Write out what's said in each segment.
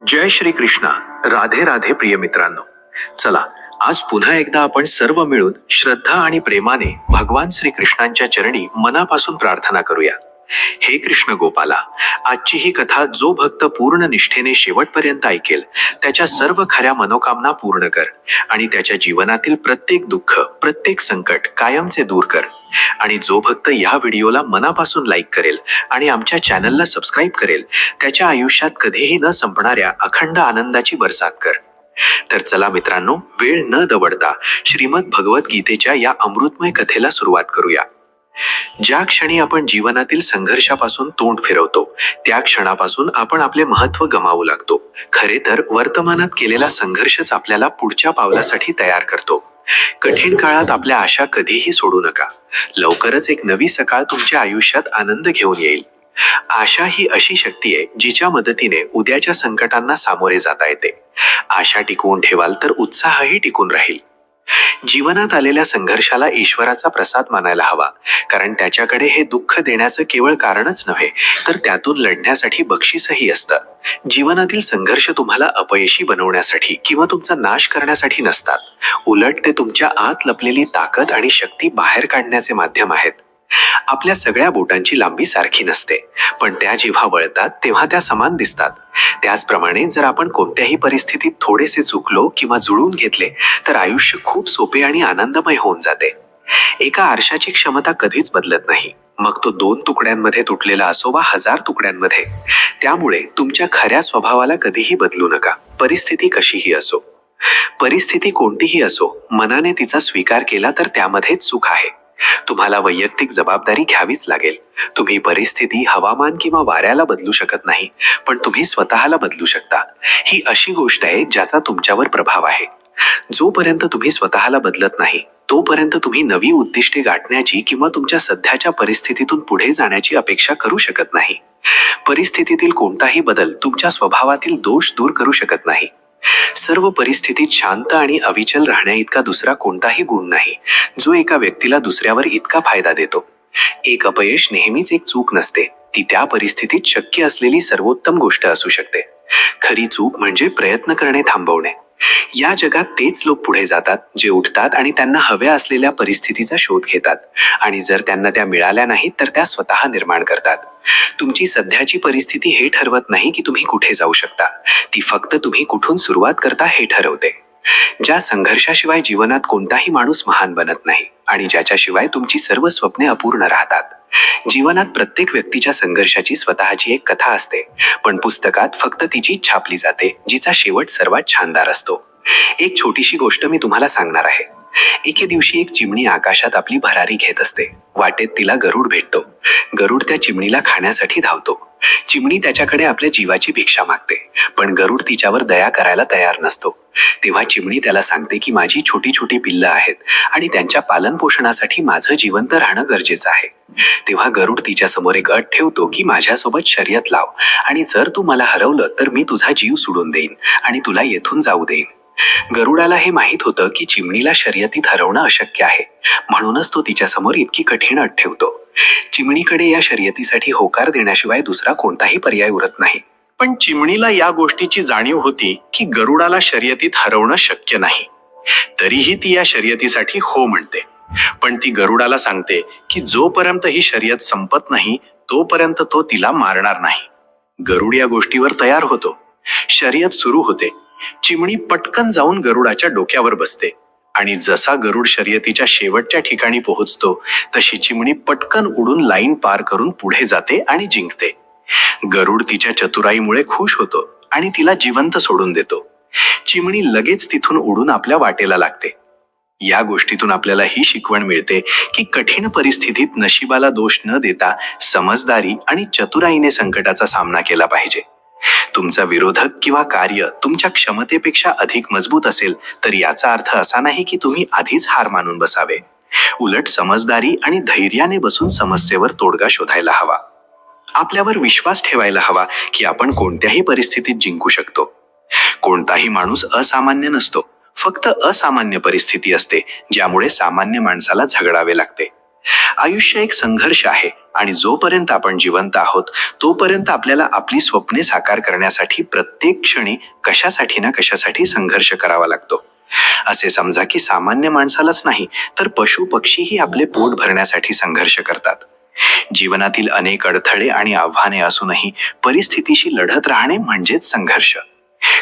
जय श्री कृष्णा. राधे राधे प्रिय मित्रांनो. चला, आज पुन्हा एकदा आपण सर्व मिळून श्रद्धा आणि प्रेमाने भगवान श्री कृष्णांच्या चरणी मनापासून प्रार्थना करूया. हे कृष्ण गोपाला, आजची ही कथा जो भक्त पूर्ण निष्ठेने शेवटपर्यंत ऐकेल त्याच्या सर्व खऱ्या मनोकामना पूर्ण कर आणि त्याच्या जीवनातील प्रत्येक दुःख, प्रत्येक संकट कायमचे दूर कर. आणि जो भक्त या व्हिडिओला मनापासून लाईक करेल आणि आमच्या चॅनलला सबस्क्राईब करेल त्याच्या आयुष्यात कधीही न संपणाऱ्या अखंड आनंदाची बरसात कर. तर चला मित्रांनो, वेळ न दवडता श्रीमद भगवद्गीतेच्या या अमृतमय कथेला सुरुवात करूया. ज्या क्षणी आपण जीवनातील संघर्षापासून तोंड फिरवतो त्या क्षणापासून आपण आपले महत्त्व गमावू लागतो. खरे तर वर्तमानात केलेला संघर्षच आपल्याला पुढच्या पावलासाठी तयार करतो. कठीण काळात आपल्या आशा कधीही सोडू नका. लवकरच एक नवी सकाळ तुमच्या आयुष्यात आनंद घेऊन येईल. आशा ही अशी शक्ती आहे जिच्या मदतीने उद्याच्या संकटांना सामोरे जाता येते. आशा टिकवून ठेवाल तर उत्साहही टिकून राहील. जीवनात आलेल्या संघर्षाला ईश्वराचा प्रसाद मानायला हवा, कारण त्याच्याकडे हे दुःख देण्याचं केवळ कारणच नव्हे तर त्यातून लढण्यासाठी बक्षीसही असतं. जीवनातील संघर्ष तुम्हाला अपयशी बनवण्यासाठी किंवा तुमचा नाश करण्यासाठी नसतात. उलट ते तुमच्या आत लपलेली ताकद आणि शक्ती बाहेर काढण्याचे माध्यम आहेत. आपल्या सगळ्या बोटांची लांबी सारखी नसते, पण त्या जेव्हा वळतात तेव्हा त्या समान दिसतात. त्याचप्रमाणे जर आपण कोणत्याही परिस्थितीत थोडेसे चुकलो किंवा जुळून घेतले तर आयुष्य खूप सोपे आणि आनंदमय होऊन जाते. एका आरशाची क्षमता कधीच बदलत नाही, मग तो 2 तुकड्यांमध्ये तुटलेला असो वा 1000 तुकड्यांमध्ये. त्यामुळे तुमच्या खऱ्या स्वभावाला कधीही बदलू नका. परिस्थिती कशीही असो, परिस्थिती कोणतीही असो, मनाने तिचा स्वीकार केला तर त्यामध्येच सुख आहे. तुम्हाला वैयक्तिक जबाबदारी घ्यावीच लागेल. तुम्ही परिस्थिती, हवामान किंवा वाऱ्याला बदलू शकत नाही, पण तुम्ही स्वतःला बदलू शकता. ही अशी गोष्ट आहे ज्याचा तुमच्यावर प्रभाव आहे. जोपर्यंत तुम्ही स्वतःला बदलत नाही तोपर्यंत तुम्ही नवी उद्दिष्टे गाठण्याची किंवा तुमच्या सध्याच्या परिस्थितीतून पुढे जाण्याची अपेक्षा करू शकत नाही. परिस्थितीतील कोणताही बदल तुमच्या स्वभावातील दोष दूर करू शकत नाही. सर्व परिस्थितीत शांत आणि अविचल राहण्या इतका दुसरा कोणताही गुण नाही जो एका व्यक्तीला दुसऱ्यावर इतका फायदा देतो. एक अपयश नेहमीच एक चूक नसते, ती त्या परिस्थितीत शक्य असलेली सर्वोत्तम गोष्ट असू शकते. खरी चूक म्हणजे प्रयत्न करणे थांबवणे. या जगात तेच लोक पुढे जातात जे उठतात आणि त्यांना हव्या असलेल्या परिस्थितीचा शोध घेतात, आणि जर त्यांना त्या मिळाल्या नाहीत तर त्या स्वतः निर्माण करतात. तुमची सध्याची परिस्थिती हे ठरवत नाही की तुम्ही कुठे जाऊ शकता, ती फक्त तुम्ही कुठून सुरुवात करता हे ठरवते. ज्या संघर्षाशिवाय जीवनात कोणताही माणूस महान बनत नाही आणि ज्याच्याशिवाय तुमची सर्व स्वप्ने अपूर्ण राहतात. जीवनात प्रत्येक व्यक्तीच्या संघर्षाची स्वतःची एक कथा असते, पण पुस्तकात फक्त तिचीच छापली जाते जिचा शेवट सर्वात शानदार असतो. एक छोटीशी गोष्ट मी तुम्हाला सांगणार आहे. एके दिवशी एक चिमणी आकाशात आपली भरारी घेत असते. वाटेत तिला गरुड भेटतो. गरुड त्या चिमणीला खाण्यासाठी धावतो. चिमणी त्याच्याकडे आपल्या जीवाची भिक्षा मागते, पण गरुड तिच्यावर दया करायला तयार नसतो. तेव्हा चिमणी त्याला सांगते की माझी छोटी छोटी पिल्लं आहेत आणि त्यांच्या पालन पोषणासाठी माझं जिवंत राहणं गरजेचं आहे. तेव्हा गरुड तिच्या समोर एक अट ठेवतो की माझ्यासोबत शर्यत लाव, आणि जर तू मला हरवलं तर मी तुझा जीव सोडून देईन आणि तुला येथून जाऊ देईन. गरुडाला हे माहीत होतं की चिमणीला शर्यतीत हरवणं अशक्य आहे, म्हणूनच तो तिच्यासमोर इतकी कठीण अट ठेवतो. चिमणीकडे या शर्यतीसाठी होकार देण्याशिवाय दुसरा कोणताही पर्याय उरत नाही. पण चिमणीला या गोष्टीची जाणीव होती की गरुडाला शर्यतीत हरवणं शक्य नाही. तरीही ती या शर्यतीसाठी हो म्हणते. पण ती गरुडाला सांगते की जोपर्यंत ही शर्यत संपत नाही तोपर्यंत तो तिला मारणार नाही. गरुड या गोष्टीवर तयार होतो. शर्यत सुरू होते. चिमणी पटकन जाऊन गरुडाच्या डोक्यावर बसते आणि जसा गरुड शर्यतीच्या शेवटच्या ठिकाणी पोहोचतो तशी चिमणी पटकन उडून लाईन पार करून पुढे जाते आणि जिंकते. गरुड तिच्या चतुराईमुळे खुश होतो आणि तिला जिवंत सोडून देतो. चिमणी लगेच तिथून उडून आपल्या वाटेला लागते. या गोष्टीतून आपल्याला ही शिकवण मिळते की कठीण परिस्थितीत नशिबाला दोष न देता समजदारी आणि चतुराईने संकटाचा सामना केला पाहिजे. तुमचा विरोधक किंवा कार्य तुमच्या क्षमतेपेक्षा अधिक मजबूत असेल तर याचा अर्थ असा नाही की तुम्ही आधीच हार मानून बसावे. उलट समजदारी आणि धैर्याने बसून समस्येवर तोडगा शोधायला हवा. आपल्यावर विश्वास ठेवायला हवा की आपण कोणत्याही परिस्थितीत जिंकू शकतो. कोणताही माणूस असामान्य नसतो, फक्त असामान्य परिस्थिती असते ज्यामुळे सामान्य माणसाला झगडावे लागते. आयुष्य एक संघर्ष आहे आणि जोपर्यंत आपण जिवंत आहोत तोपर्यंत आपल्याला आपली स्वप्ने साकार करण्यासाठी प्रत्येक क्षणी कशासाठी ना कशासाठी संघर्ष करावा लागतो. असे समजा की सामान्य माणसालाच नाही तर पशु पक्षीही आपले पोट भरण्यासाठी संघर्ष करतात. जीवनातील अनेक अडथळे आणि आव्हाने असूनही परिस्थितीशी लढत राहणे म्हणजेच संघर्ष.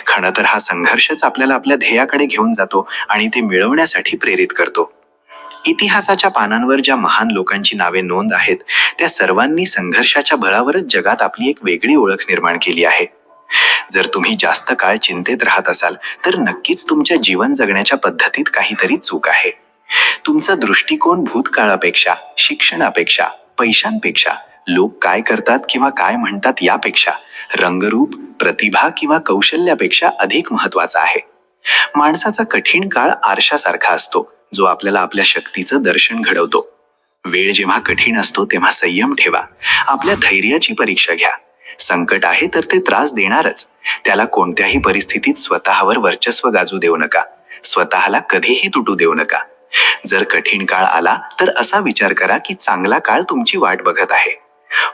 खरं तर हा संघर्षच आपल्याला आपल्या ध्येयाकडे घेऊन जातो आणि ते मिळवण्यासाठी प्रेरित करतो. इतिहासाच्या पानांवर ज्या महान लोकांची नावे नोंद आहेत त्या सर्वांनी संघर्षाच्या बळावरच जगात आपली एक वेगळी ओळख निर्माण केली आहे. जर तुम्ही जास्त काळ चिंतेत राहत असाल तर नक्कीच तुमच्या जीवन जगण्याच्या पद्धतीत काहीतरी चूक आहे. तुमचा दृष्टिकोन भूतकाळापेक्षा, शिक्षणापेक्षा, पैशांपेक्षा, लोक काय करतात किंवा काय म्हणतात यापेक्षा, रंगरूप, प्रतिभा किंवा कौशल्यापेक्षा अधिक महत्वाचा आहे. माणसाचा कठीण काळ आरशासारखा असतो जो आपल्याला आपल्या शक्तीचं दर्शन घडवतो. वेळ जेव्हा कठीण असतो तेव्हा संयम ठेवा, आपल्या धैर्याची परीक्षा घ्या. संकट आहे तर ते त्रास देणारच, त्याला कोणत्याही परिस्थितीत स्वतःवर वर्चस्व गाजू देऊ नका, स्वतःला कधीही तुटू देऊ नका. जर कठीण काळ आला तर असा विचार करा की चांगला काळ तुमची वाट बघत आहे.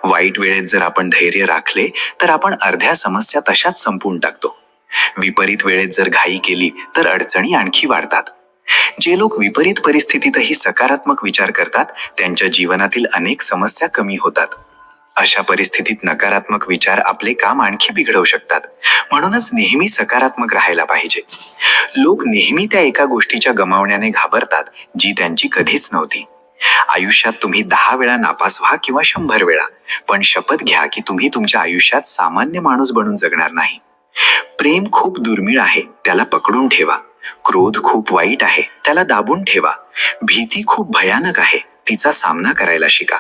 वाईट वेळेत जर आपण धैर्य राखले तर आपण अर्ध्या समस्या तशाच संपवून टाकतो. विपरीत वेळेत जर घाई केली तर अडचणी आणखी वाढतात. जे लोक विपरीत परिस्थितीतही सकारात्मक विचार करतात त्यांच्या जीवनातील अनेक समस्या कमी होतात. अशा परिस्थितीत नकारात्मक विचार आपले काम आणखी बिघडवू शकतात. म्हणूनच नेहमी सकारात्मक राहायला पाहिजे. लोक नेहमी त्या एका गोष्टीच्या गमावण्याने घाबरतात जी त्यांची कधीच नव्हती. आयुष्यात तुम्ही 10 वेळा नापास व्हा किंवा 100 वेळा, पण शपथ घ्या की तुम्ही तुमच्या आयुष्यात सामान्य माणूस बनून जगणार नाही. प्रेम खूप दुर्मिळ आहे, त्याला पकडून ठेवा. क्रोध खूप वाईट आहे, त्याला दाबून ठेवा. भीती खूप भयानक आहे, तिचा सामना करायला शिका.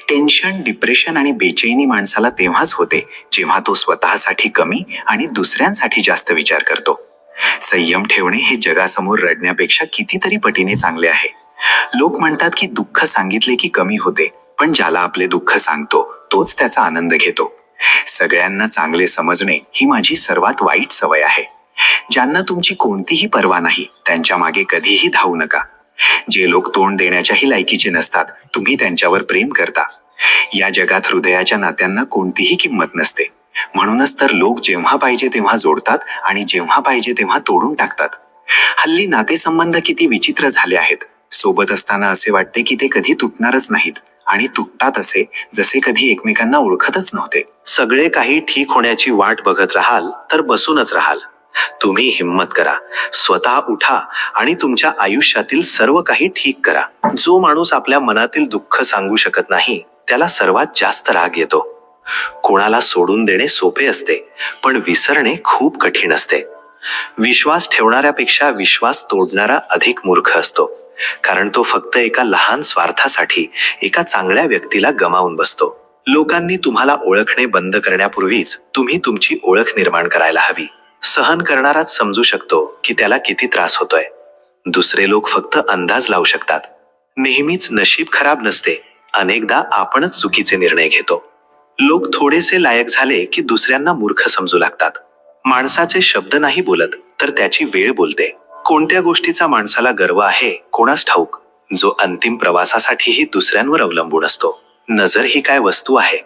टेन्शन, डिप्रेशन आणि बेचैनी माणसाला तेव्हाच होते जेव्हा तो स्वतःसाठी कमी आणि दुसऱ्यांसाठी जास्त विचार करतो. संयम ठेवणे हे जगासमोर रडण्यापेक्षा कितीतरी पटीने चांगले आहे. लोक म्हणतात की दुःख सांगितले की कमी होते, पण ज्याला आपले दुःख सांगतो तोच त्याचा आनंद घेतो. सगळ्यांना चांगले समजणे ही माझी सर्वात वाईट सवय आहे. ज्यांना तुमची कोणतीही पर्वा नाही त्यांच्या मागे कधीही धावू नका. जे लोक तोंड देण्याच्याही लायकीचे नसतात तुम्ही त्यांच्यावर प्रेम करता. या जगात हृदयाच्या नात्यांना कोणतीही किंमत नसते. म्हणूनच तर लोक जेव्हा पाहिजे तेव्हा जोडतात आणि जेव्हा पाहिजे तेव्हा तोडून टाकतात. हल्ली नातेसंबंध किती विचित्र झाले आहेत. सोबत असताना असे वाटते की ते कधी तुटणारच नाहीत आणि तुटतात असे जसे कधी एकमेकांना ओळखतच नव्हते. सगळे काही ठीक होण्याची वाट बघत राहाल तर बसूनच राहाल. तुम्ही हिम्मत करा, स्वतः उठा आणि तुमच्या आयुष्यातील सर्व काही ठीक करा. जो माणूस आपल्या मनातील दुःख सांगू शकत नाही त्याला सर्वात जास्त राग येतो. कोणाला सोडून देणे सोपे असते पण विसरणे खूप कठीण असते. विश्वास ठेवणाऱ्यापेक्षा विश्वास तोडणारा अधिक मूर्ख असतो, कारण तो फक्त एका लहान स्वार्थासाठी एका चांगल्या व्यक्तीला गमावून बसतो. लोकांनी तुम्हाला ओळखणे बंद करण्यापूर्वीच तुम्ही तुमची ओळख निर्माण करायला हवी. सहन करणाराच समजू शकतो की त्याला किती त्रास होतोय. दुसरे लोक फक्त अंदाज लावू शकतात. नेहमीच नशीब खराब नसते, अनेकदा आपणच चुकीचे निर्णय घेतो. लोक थोडेसे लायक झाले की दुसऱ्यांना मूर्ख समजू लागतात. माणसाचे शब्द नाही बोलत तर त्याची वेळ बोलते. कोणत्या गोष्टीचा माणसाला गर्व आहे कोणास ठाऊक. जो अंतिम प्रवासासाठीही दुसऱ्यांवर अवलंबून असतो. नजर ही काय वस्तू आहे,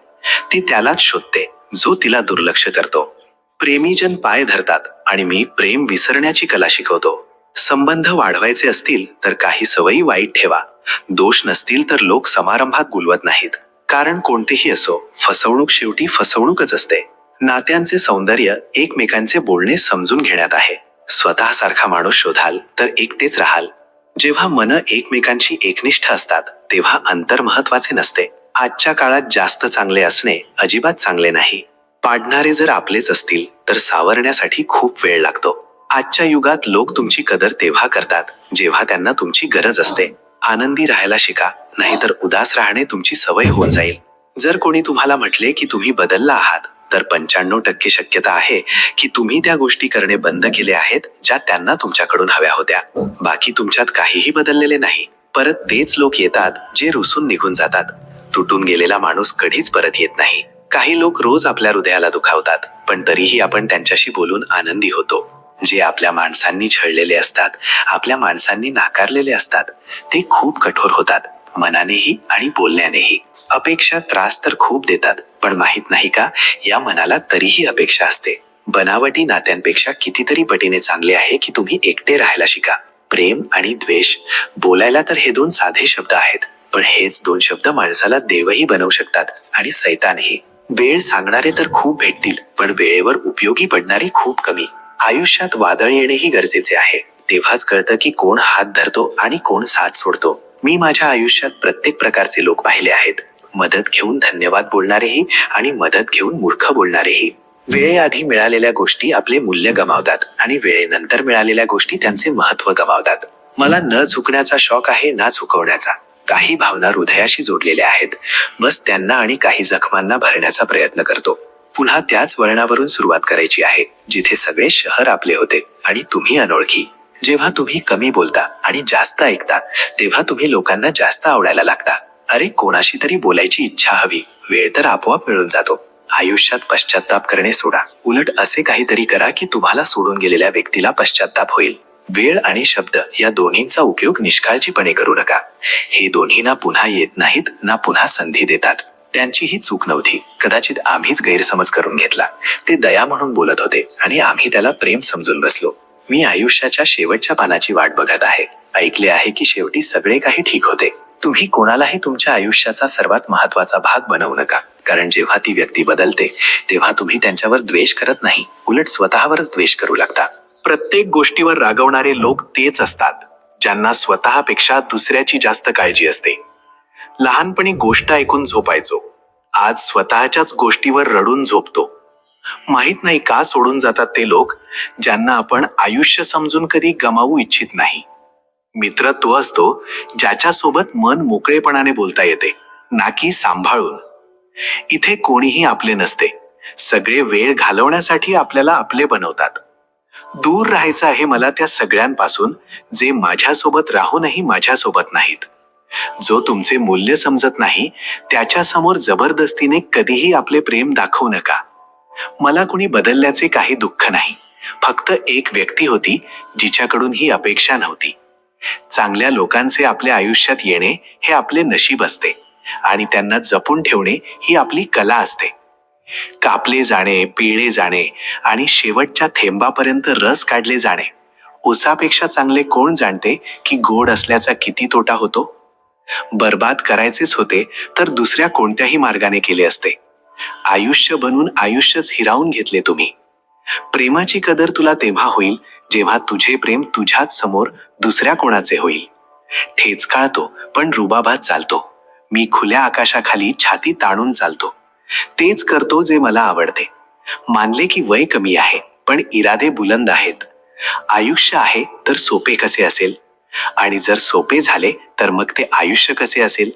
ती त्यालाच शोधते जो तिला दुर्लक्ष करतो. प्रेमीजन पाय धरतात आणि मी प्रेम विसरण्याची कला शिकवतो. संबंध वाढवायचे असतील तर काही सवयी वाईट ठेवा. दोष नसतील तर लोक समारंभात बोलवत नाहीत. कारण कोणतेही असो, फसवणूक शेवटी फसवणूकच असते. नात्यांचे सौंदर्य एकमेकांचे बोलणे समजून घेण्यात आहे. स्वतःसारखा माणूस शोधाल तर एकटेच राहाल. जेव्हा मन एकमेकांशी एकनिष्ठ असतात तेव्हा अंतर महत्वाचे नसते. आजच्या काळात जास्त चांगले असणे अजिबात चांगले नाही. पाडणारे जर आपलेच असतील तर सावरण्यासाठी खूप वेळ लागतो. आजच्या युगात लोक तुमची कदर तेव्हा करतात जेव्हा त्यांना तुमची गरज असते. आनंदी राहायला शिका, नाहीतर उदास राहणे तुमची सवय होऊन जाईल. जर कोणी तुम्हाला म्हटले की तुम्ही बदलला आहात तर 95% शक्यता आहे की तुम्ही त्या गोष्टी करणे बंद केले आहेत ज्या त्यांना तुमच्याकडून हव्या होत्या. बाकी तुमच्यात काहीही बदललेले नाही. परत तेच लोक येतात जे रुसून निघून जातात. तुटून गेलेला माणूस कधीच परत येत नाही. काही लोक रोज आपल्या हृदयाला दुखावतात पण तरीही आपण त्यांच्याशी बोलून आनंदी होतो. जे आपल्या माणसांनी छळलेले असतात, आपल्या माणसांनी नाकारलेले असतात, ते खूप कठोर होतात. मनानेही आणि बोलण्यानेही. अपेक्षा त्रास तर खूप देतात, पण माहित नाही का, या मनाला तरीही अपेक्षा असते. बनावटी नात्यांपेक्षा कितीतरी पटीने चांगले आहे की तुम्ही एकटे राहायला शिका. प्रेम आणि द्वेष बोलायला तर हे दोन साधे शब्द आहेत, पण हेच दोन शब्द माणसाला देवही बनवू शकतात आणि सैतानही. वेळ सांगणारे तर खूप भेटतील, पण वेळेवर उपयोगी पडणारे खूप कमी. आयुष्यात वादळ येणेही गरजेचे आहे. तेव्हाच कळतं की कोण हात धरतो आणि कोण साथ सोडतो. मी माझ्या आयुष्यात प्रत्येक प्रकारचे लोक पाहिले आहेत. मदत घेऊन धन्यवाद बोलणारेही आणि मदत घेऊन मूर्ख बोलणारेही. वेळेआधी मिळालेल्या गोष्टी आपले मूल्य गमावतात आणि वेळेनंतर मिळालेल्या गोष्टी त्यांचे महत्त्व गमावतात. मला न झुकण्याचा शौक आहे ना झुकवण्याचा. काही भावना हृदयाशी जोडलेल्या आहेत, बस त्यांना आणि काही जखमांना भरण्याचा प्रयत्न करतो. पुन्हा त्याच वळणावरून सुरुवात करायची आहे जिथे सगळे शहर आपले होते आणि तुम्ही अनोळखी. जेव्हा तुम्ही कमी बोलता आणि जास्त ऐकता, तेव्हा तुम्ही लोकांना जास्त आवडायला लागता. अरे, कोणाशी तरी बोलायची इच्छा हवी, वेळ तर आपोआप मिळून जातो. आयुष्यात पश्चाताप करणे सोडा. उलट असे काहीतरी करा की तुम्हाला सोडून गेलेल्या व्यक्तीला पश्चाताप होईल. वेळ आणि शब्द या दोन्हींचा उपयोग निष्काळजीपणे करू नका. हे दोन्ही ना पुन्हा येत नाहीत ना पुन्हा संधी देतात. त्यांची ही चूक नव्हती, कदाचित आम्हीच गैरसमज करून घेतला. ते दया म्हणून बोलत होते आणि आम्ही त्याला प्रेम समजून बसलो. मी आयुष्याच्या शेवटच्या पानाची वाट बघत आहे. ऐकले आहे की शेवटी सगळे काही ठीक होते. तुम्ही कोणालाही तुमच्या आयुष्याचा सर्वात महत्वाचा भाग बनवू नका, कारण जेव्हा ती व्यक्ती बदलते तेव्हा तुम्ही त्यांच्यावर द्वेष करत नाही, उलट स्वतःवरच द्वेष करू लागता. प्रत्येक गोष्टीवर रागवणारे लोक तेच असतात, ज्यांना स्वतःपेक्षा दुसऱ्याची जास्त काळजी असते. लहानपणी गोष्ट ऐकून झोपायचो, आज स्वतःच्याच गोष्टीवर रडून झोपतो. माहित नाही का सोडून जातात ते लोक, ज्यांना आपण आयुष्य समजून कधी गमावू इच्छित नाही. मित्र तो असतो ज्याच्यासोबत मन मोकळेपणाने बोलता येते, ना की सांभाळून. इथे कोणीही आपले नसते, सगळे वेळ घालवण्यासाठी आपल्याला आपले बनवतात. दूर राहायचं आहे मला त्या सगळ्यांपासून जे माझ्यासोबत राहूनही माझ्यासोबत नाहीत. जो तुमचे मूल्य समजत नाही त्याच्या समोर जबरदस्तीने कधीही आपले प्रेम दाखवू नका. मला कुणी बदलल्याचे काही दुःख नाही, फक्त एक व्यक्ती होती जिच्याकडून ही अपेक्षा नव्हती. चांगल्या लोकांचे आपल्या आयुष्यात येणे हे आपले नशीब असते आणि त्यांना जपून ठेवणे ही आपली कला असते. कापले जाणे, पिळले जाणे आणि शेवटच्या थेंबापर्यंत रस काढले जाणे, उसापेक्षा चांगले कोण जाणते की गोड असल्याचा किती तोटा होतो. बर्बाद करायचेच होते तर दुसऱ्या कोणत्याही मार्गाने केले असते. आयुष्य बनून आयुष्यच हिरावून घेतले तुम्ही. प्रेमाची कदर तुला तेव्हा होईल जेव्हा तुझे प्रेम तुझ्याच समोर दुसऱ्या कोणाचे होईल. ठेच काळतो पण रुबाबात चालतो. मी खुल्या आकाशाखाली छाती ताणून चालतो. तेच करतो जे मला आवडते. मानले की वय कमी आहे, पण इरादे बुलंद आहेत. आयुष्य आहे तर सोपे कसे असेल, आणि जर सोपे झाले तर मग ते आयुष्य कसे असेल.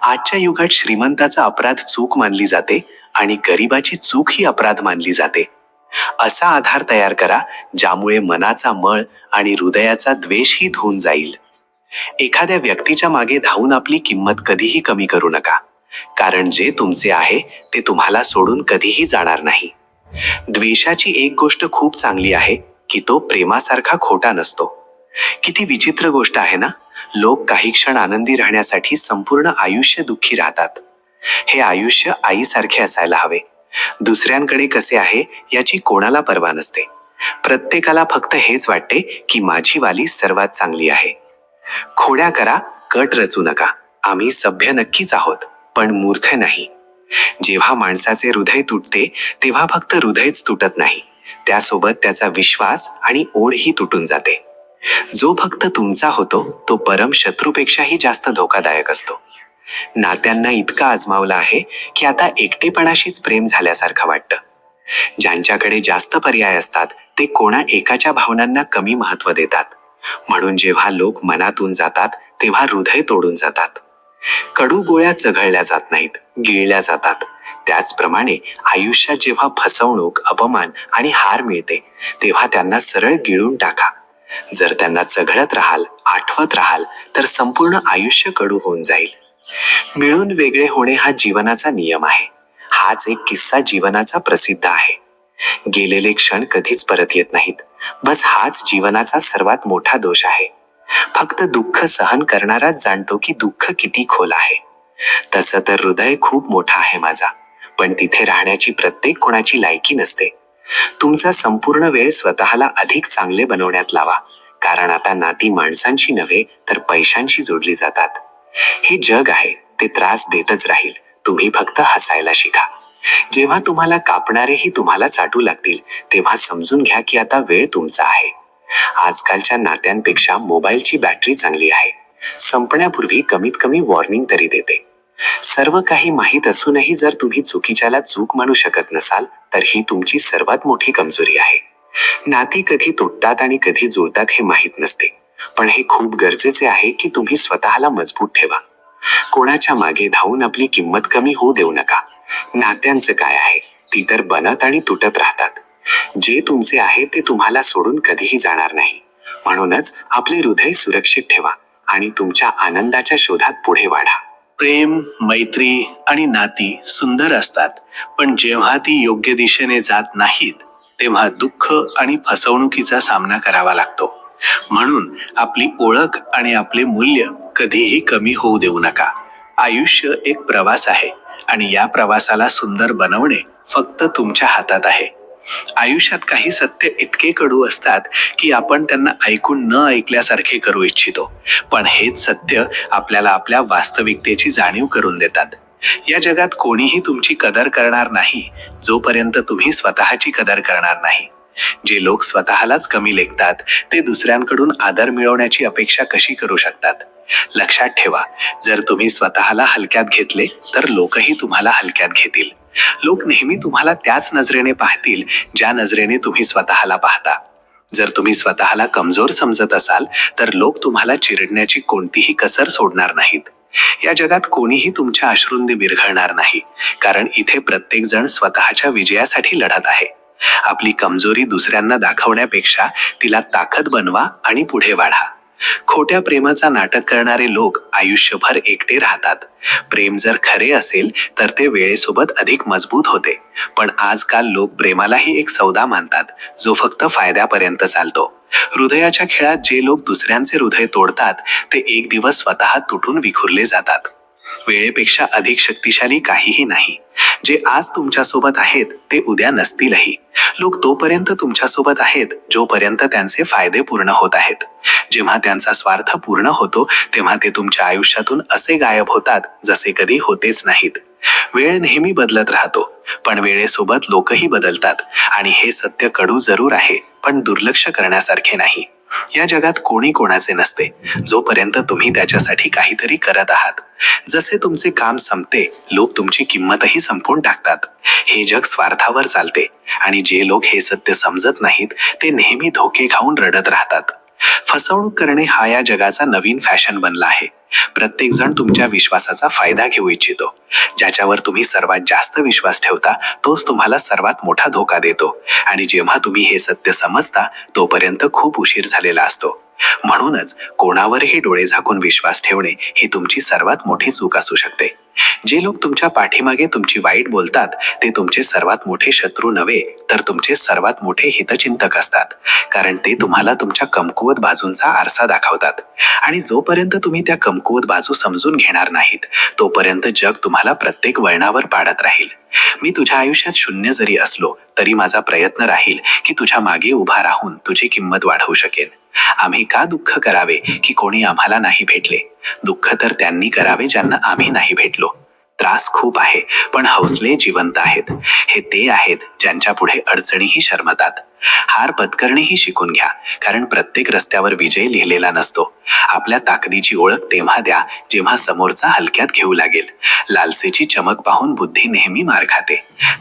आजच्या युगात श्रीमंताचा अपराध चूक मानली जाते आणि गरिबाची चूक ही अपराध मानली जाते. असा आधार तयार करा ज्यामुळे मनाचा मळ आणि हृदयाचा द्वेषही धुवून जाईल. एखाद्या व्यक्तीच्या मागे धावून आपली किंमत कधीही कमी करू नका, कारण जे तुमचे आहे ते तुम्हाला सोडून कधीही जाणार नाही. द्वेषाची एक गोष्ट खूप चांगली आहे की तो प्रेमासारखा खोटा नसतो. किती विचित्र गोष्ट आहे ना, लोक काही क्षण आनंदी राहण्यासाठी संपूर्ण आयुष्य दुःखी राहतात. हे आयुष्य आईसारखे असायला हवे. दुसऱ्यांकडे कसे आहे याची कोणाला पर्वा नसते. प्रत्येकाला फक्त हेच वाटते की माझी वाली सर्वात चांगली आहे. खोड्या करा, कट रचू नका. आम्ही सभ्य नक्कीच आहोत, पण मूर्ख नाही. जेव्हा माणसाचे हृदय तुटते तेव्हा फक्त हृदयच तुटत नाही, त्यासोबत त्याचा विश्वास आणि ओढही तुटून जाते. जो फक्त तुमचा होतो तो परम शत्रूपेक्षाही जास्त धोकादायक असतो. नात्यांना इतका आजमावला आहे की आता एकटेपणाशीच प्रेम झाल्यासारखं वाटतं. ज्यांच्याकडे जास्त पर्याय असतात ते कोणा एकाच्या भावनांना कमी महत्त्व देतात. म्हणून जेव्हा लोक मनातून जातात तेव्हा हृदय तोडून जातात. कडू गोळ्या चघळल्या जात नाहीत, गिळल्या जातात. त्याचप्रमाणे आयुष्यात जेव्हा फसवणूक, अपमान आणि हार मिळते तेव्हा त्यांना सरळ गिळून टाका. जर त्यांना चघळत राहाल, आठवत राहाल तर संपूर्ण आयुष्य कडू होऊन जाईल. मिळून वेगळे होणे हा जीवनाचा नियम आहे. हाच एक किस्सा जीवनाचा प्रसिद्ध आहे. गेलेले क्षण कधीच परत येत नाहीत. बस हाच जीवनाचा सर्वात मोठा दोष आहे. फक्त दुःख सहन करणाराच जाणतो की दुःख किती खोल आहे. तसं तर हृदय खूप मोठा आहे माझा, पण तिथे राहण्याची प्रत्येक कोणाची लायकी नसते. तुमचा संपूर्ण वेळ स्वतःला अधिक चांगले बनवण्यात लावा, कारण आता नाती माणसांशी नव्हे तर पैशांशी जोडली जातात. हे जग आहे, ते त्रास देतच राहील. तुम्ही फक्त हसायला शिका. जेव्हा तुम्हाला कापणारेही तुम्हाला चाटू लागतील, तेव्हा समजून घ्या की आता वेळ तुमचा आहे. आजकालच्या नात्यांपेक्षा मोबाईलची बॅटरी चांगली आहे. संपण्यापूर्वी कमीत कमी वॉर्निंग तरी देते. सर्व काही माहीत असूनही जर तुम्ही चुकीच्याला चूक म्हणू शकत नसाल, तर ही तुमची सर्वात मोठी कमजोरी आहे. नाती कधी तुटतात आणि कधी जुळतात हे माहीत नसते, पण हे खूप गरजेचे आहे की तुम्ही स्वतःला मजबूत ठेवा. कोणाच्या मागे धावून आपली किंमत कमी होऊ देऊ नका. नात्यांचं काय आहे, ती तर बनत आणि तुटत राहतात. जे तुमचे आहे ते तुम्हाला सोडून कधीही जाणार नाही. म्हणूनच आपले हृदय सुरक्षित ठेवा आणि तुमच्या आनंदाच्या शोधात पुढे वाढा. प्रेम, मैत्री आणि नाती सुंदर असतात, पण जेव्हा ती योग्य दिशेने जात नाहीत तेव्हा दुःख आणि फसवणुकीचा सामना करावा लागतो. म्हणून आपली ओळख आणि आपले मूल्य कधीही कमी होऊ देऊ नका. आयुष्य एक प्रवास आहे आणि या प्रवासाला सुंदर बनवणे फक्त तुमच्या हातात आहे. आयुष्यात काही सत्य इतके कडू असतात की आपण त्यांना ऐकून न ऐकल्यासारखे करू इच्छितो, पण हेच सत्य आपल्याला आपल्या वास्तविकतेची जाणीव करून देतात. या जगात कोणीही तुमची कदर करणार नाही जोपर्यंत तुम्ही स्वतःची कदर करणार नाही. जे लोक स्वतःलाच कमी लेखतात ते दुसऱ्यांकडून आदर मिळवण्याची अपेक्षा कशी करू शकतात? लक्षात ठेवा, जर तुम्ही स्वतःला हलक्यात घेतले तर लोकही तुम्हाला हलक्यात घेतील. लोक नेहमी तुम्हाला त्याच नजरेने पाहतील ज्या नजरेने तुम्ही स्वतःला पाहता. जर तुम्ही स्वतःला कमजोर समजत असाल तर लोक तुम्हाला चिरडण्याची कोणतीही कसर सोडणार नाहीत. या जगात कोणीही तुमच्या अश्रूंनी विरघळणार नाही, कारण इथे प्रत्येक जण स्वतःच्या विजयासाठी लढत आहे. आपली कमजोरी दुसऱ्यांना दाखवण्यापेक्षा तिला ताकद बनवा आणि पुढे वाढा. खोट्या प्रेमाचा नाटक करणारे लोक आयुष्यभर एकटे राहतात. प्रेम जर खरे असेल तर ते वेळेसोबत अधिक मजबूत होते, पण आजकाल लोक प्रेमालाही एक सौदा मानतात जो फक्त फायद्यापर्यंत चालतो. हृदयाच्या खेळात जे लोक दुसऱ्यांचे हृदय तोडतात ते एक दिवस स्वतः तुटून विखुरले जातात. वेळेपेक्षा अधिक शक्तिशाली काहीही नाही. जे आज तुमच्यासोबत आहेत ते उद्या नसतीलही. लोक तोपर्यंत तुमच्यासोबत आहेत जोपर्यंत त्यांचे फायदे पूर्ण होत आहेत. जेव्हा त्यांचा स्वार्थ पूर्ण होतो तेव्हा ते तुमच्या आयुष्यातून असे गायब होतात जसे कधी होतेच नाहीत. वेळ नेहमी बदलत राहतो, पण वेळेसोबत लोकही बदलतात आणि हे सत्य कडू जरूर आहे, पण दुर्लक्ष करण्यासारखे नाही. या जगात कोणी कोणाचे नसते जोपर्यंत तुम्ही त्याच्यासाठी काहीतरी करत आहात. जसे तुमचे काम संपते लोक तुमची किंमतही संपवून टाकतात. हे जग स्वार्थावर चालते आणि जे लोक हे सत्य समजत नाहीत ते नेहमी धोके खाऊन रडत राहतात. फसवणूक करणे हा या जगाचा नवीन फॅशन बनला आहे. प्रत्येक जण तुमच्या विश्वासाचा फायदा घेऊ इच्छितो. ज्याच्यावर तुम्ही सर्वात जास्त विश्वास ठेवता तोच तुम्हाला सर्वात मोठा धोका देतो आणि जेव्हा तुम्ही हे सत्य समजता तोपर्यंत खूप उशीर झालेला असतो. म्हणूनच कोणावरही डोळे झाकून विश्वास ठेवणे ही तुमची सर्वात मोठी चूक असू शकते. जे लोक तुमच्या पाठीमागे तुमची वाईट बोलतात ते तुमचे सर्वात मोठे शत्रू नव्हे तर तुमचे सर्वात मोठे हितचिंतक असतात, कारण ते तुम्हाला तुमच्या कमकुवत बाजूंचा आरसा दाखवतात आणि जोपर्यंत तुम्ही त्या कमकुवत बाजू समजून घेणार नाहीत तोपर्यंत जग तुम्हाला प्रत्येक वळणावर पाडत राहील. मी तुझ्या आयुष्यात शून्य जरी असलो तरी माझा प्रयत्न राहील की तुझ्या मागे उभा राहून तुझी किंमत वाढवू शकेन. आम्ही का दुःख करावे की कोणी आम्हाला नाही भेटले? दुःख तर त्यांनी करावे ज्यांना आम्ही नाही भेटलो. त्रास खूप आहे पण हौसले जिवंत आहेत. हे ते आहेत ज्यांच्या पुढे अडचणीही शर्मतात. हार पत्करणेही शिकून घ्या, कारण प्रत्येक रस्त्यावर विजय लिहिलेला नसतो. आपल्या ताकदीची ओळख तेव्हा द्या जेव्हा समोरचा हलक्यात घेऊ लागेल. लालसेची चमक पाहून बुद्धी नेहमी मार खाते.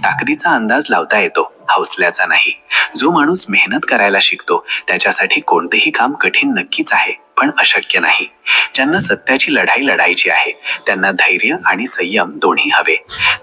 ताकदीचा अंदाज लावता येतो, हौसल्याचा नाही. जो माणूस मेहनत करायला शिकतो त्याच्यासाठी कोणतेही काम कठीण नक्कीच आहे, पण अशक्य नाही. ज्यांना सत्याची लढाई लढायची आहे त्यांना धैर्य आणि संयम दोन्ही हवे.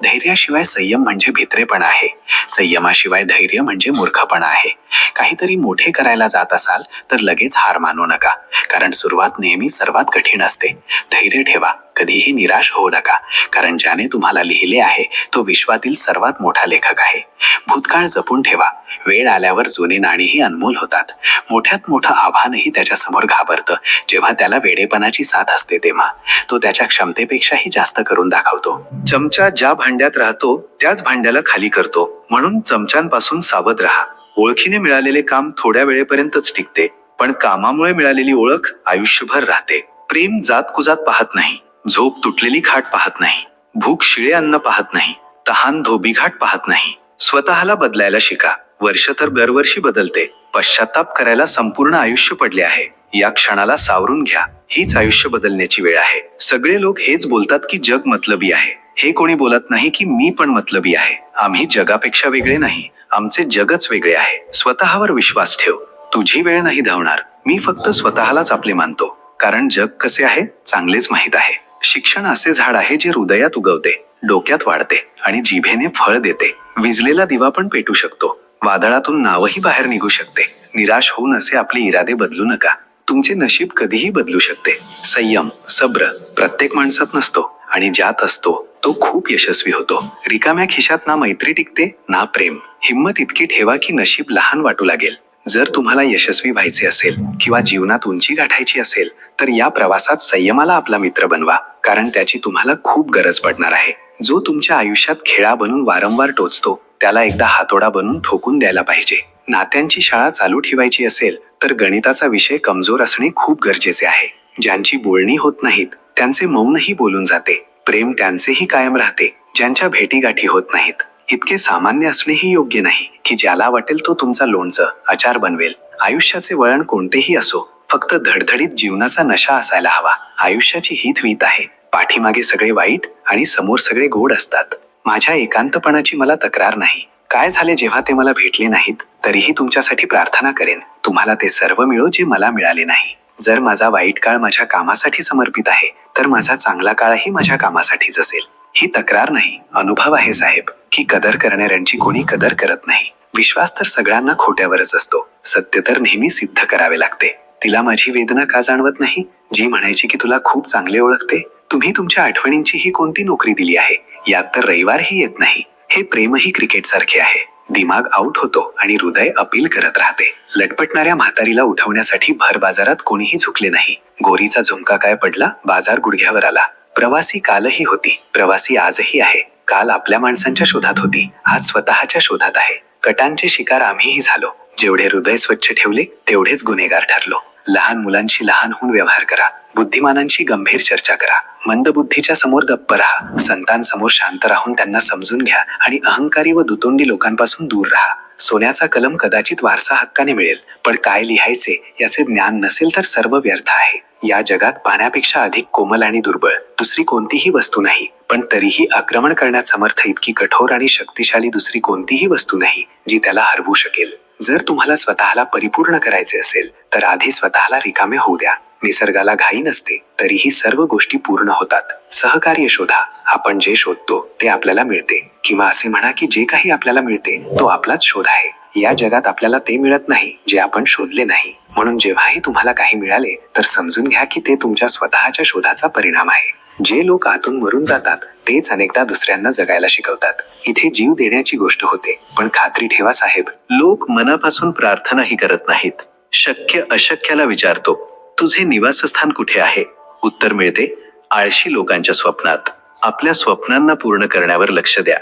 धैर्याशिवाय संयम म्हणजे भित्रेपणा आहे. संयमाशिवाय धैर्य म्हणजे मूर्खपणा आहे. काहीतरी मोठे करायला जात असाल तर लगेच हार मानू नका, कारण सुरुवात नेहमी सर्वात कठीण असते. धैर्य ठेवा, कधीही निराश होऊ नका, कारण ज्याने तुम्हाला लिहिले आहे तो विश्वातील सर्वात मोठा लेखक आहे. भूतकाळ जपून ठेवा, वेळ आल्यावर जुने नाणीही अनमोल होतात. मोठ्यात मोठं आव्हानही त्याच्या समोर घाबरतं जेव्हा त्याला वेडेपणाची साथ असते तेव्हा. तो त्याच्या क्षमतेपेक्षाही जास्त करून दाखवतो. चमचा ज्या भांड्यात राहतो त्याच भांड्याला खाली करतो, म्हणून चमच्यांपासून सावध राहा. ओळखीने मिळालेले काम थोड्या वेळेपर्यंतच टिकते, पण कामामुळे मिळालेली ओळख आयुष्यभर राहते. प्रेम जात कुजात पाहत नाही, झोप तुटलेली खाट पाहत नाही, भूक शिळे अन्न पाहत नाही, तहान धोबीघाट पाहत नाही. स्वतःला बदलायला शिका. वर्ष तर दरवर्षी बदलते. पश्चाताप करायला संपूर्ण आयुष्य पडले आहे. या क्षणाला सावरून घ्या. हीच आयुष्य बदलण्याची वेळ आहे. सगळे लोक हेच बोलतात की जग मतलबी आहे. हे कोणी बोलत नाही की मी पण मतलबी आहे. आम्ही जगापेक्षा वेगळे नाही, आमचे जगच वेगळे आहे. स्वतःवर विश्वास ठेव. तुझी वेळ नाही धावणार. मी फक्त स्वतःलाच आपले मानतो, कारण जग कसे आहे चांगलेच माहीत आहे. शिक्षण असे झाड आहे जे हृदयात उगवते, डोक्यात वाढते आणि जिभेने फळ देते. विजलेला दिवा पण पेटू शकतो, वादळातून नावही बाहेर निघू शकते. निराश होऊन असे आपले इरादे बदलू नका. तुमचे नशीब कधीही बदलू शकते. संयम, सब्र प्रत्येक माणसात नसतो, आणि ज्यात असतो तो खूप यशस्वी होतो. रिकाम्या खिशात ना मैत्री टिकते ना प्रेम. हिंमत इतकी ठेवा की नशीब लहान वाटू लागेल. जर तुम्हाला यशस्वी व्हायचे असेल किंवा जीवनात उंची गाठायची असेल तर या प्रवासात संयमाला आपला मित्र बनवा, कारण त्याची तुम्हाला खूप गरज पडणार आहे. जो तुमच्या आयुष्यात खेळा बनून वारंवार टोचतो त्याला एकदा हातोडा बनून ठोकून द्यायला पाहिजे. नात्यांची शाळा चालू ठेवायची असेल तर गणिताचा विषय कमजोर असणे खूप गरजेचे आहे. ज्यांची बोलणी होत नाहीत त्यांचे मौनही बोलून जाते. प्रेम त्यांचेही कायम राहते ज्यांच्या भेटीगाठी होत नाहीत. इतके सामान्य असणेही योग्य नाही की ज्याला वाटेल तो तुमचा लोणचं अचार बनवेल. आयुष्याचे वळण कोणतेही असो, फक्त धडधडीत जीवनाचा नशा असायला हवा. आयुष्याची हीच वीत आहे. पाठीमागे सगळे वाईट आणि समोर सगळे गोड असतात. माझ्या एकांतपणाची मला तक्रार नाही. काय झाले जेव्हा ते मला भेटले नाहीत तरीही तुमच्यासाठी प्रार्थना करेन. तुम्हाला ते सर्व मिळो जे मला मिळाले नाही. जर माझा वाईट काळ माझ्या कामासाठी समर्पित आहे तर माझा चांगला काळही माझ्या कामासाठीच असेल. ही तक्रार नाही, अनुभव आहे साहेब, की कदर करणाऱ्यांची कोणी कदर करत नाही. विश्वास तर सगळ्यांना खोट्यावरच असतो. सत्य तर नेहमी सिद्ध करावे लागते. तिला माझी वेदना का जाणवत नाही, जी म्हणायची की तुला खूप चांगले ओळखते. तुम्ही तुमच्या आठवणींची ही कोणती नोकरी दिली आहे? यात तर रविवारही येत नाही. हे प्रेमही क्रिकेट सारखे आहे. दिमाग आउट होतो आणि हृदय अपील करत राहते. लटपटणाऱ्या म्हातारीला उठवण्यासाठी भर बाजारात कोणीही झुकले नाही. गोरीचा झुमका काय पडला, बाजार गुडघ्यावर आला. प्रवासी कालही होती, प्रवासी आजही आहे. काल आपल्या माणसांच्या शोधात होती, आज स्वतःच्या शोधात आहे. कटांचे शिकार आम्हीही झालो. जेवढे हृदय स्वच्छ ठेवले तेवढेच गुन्हेगार ठरलो. लहान मुलांशी लहान होऊन व्यवहार करा. बुद्धिमानांशी गंभीर चर्चा करा. मंदबुद्धीच्या समोर दप्प राहा. संतांसमोर शांत राहून त्यांना समजून घ्या आणि अहंकारी व दुतोंडी लोकांपासून दूर राहा. सोन्याचा कलम कदाचित वारसा हक्काने मिळेल, पण काय लिहायचे याचे ज्ञान नसेल तर सर्व व्यर्थ आहे. या जगात पाण्यापेक्षा अधिक कोमल आणि दुर्बळ दुसरी कोणतीही वस्तू नाही, पण तरीही आक्रमण करण्यात समर्थ इतकी कठोर आणि शक्तिशाली दुसरी कोणतीही वस्तू नाही जी त्याला हरवू शकेल. जर तुम्हाला स्वतःला परिपूर्ण करायचे असेल तर आधी स्वतःला रिकामे होऊ द्या. निसर्गाला घाई नसते, तरीही सर्व गोष्टी पूर्ण होतात. सहकार्य शोधा. आपण जे शोधतो ते आपल्याला मिळते, किंवा असे म्हणा की जे काही आपल्याला मिळते तो आपलाच शोध आहे. या जगात आपल्याला ते मिळत नाही जे आपण शोधले नाही. म्हणून जेव्हाही तुम्हाला काही मिळाले तर समजून घ्या की ते तुमच्या स्वतःच्या शोधाचा परिणाम आहे. जे लोक आतून मरून जातात तेच अनेकदा दुसऱ्यांना जगायला शिकवतात. इथे जीव देण्याची गोष्ट होते, पण खात्री ठेवा साहेब, लोक मनापासून प्रार्थनाही करत नाहीत. शक्य अशक्याला विचारतो, तुझे निवासस्थान कुठे आहे? उत्तर मिळते, आळशी लोकांच्या स्वप्नात. आपल्या स्वप्नांना पूर्ण करण्यावर लक्ष द्या.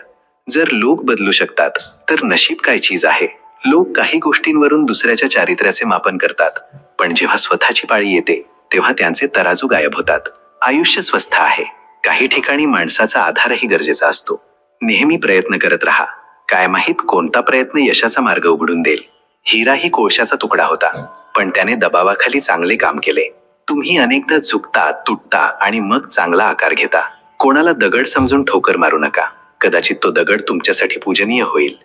जर लोक बदलू शकतात तर नशीब काय चीज आहे. लोक काही गोष्टींवरून दुसऱ्याच्या चारित्र्याचे मापन करतात, पण जेव्हा स्वतःची पाळी येते तेव्हा त्यांचे तराजू गायब होतात. आयुष्य स्वस्थ आहे. काही ठिकाणी माणसाचा आधारही गरजेचा असतो. नेहमी प्रयत्न करत राहा. काय माहित कोणता प्रयत्न यशाचा मार्ग उघडून देईल. हिरा ही कोळशाचा तुकडा होता, पण त्याने दबावाखाली चांगले काम केले. तुम्ही अनेकदा चुकता, तुटता आणि मग चांगला आकार घेता. कोणाला दगड समजून ठोकर मारू नका. कदाचित तो दगड तुमच्यासाठी पूजनीय होईल.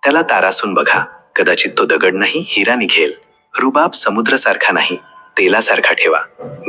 त्याला तारासून बघा. कदाचित तो दगड नाही, हिरा निघेल. रुबाब समुद्रासारखा नाही, तेलासारखा ठेवा,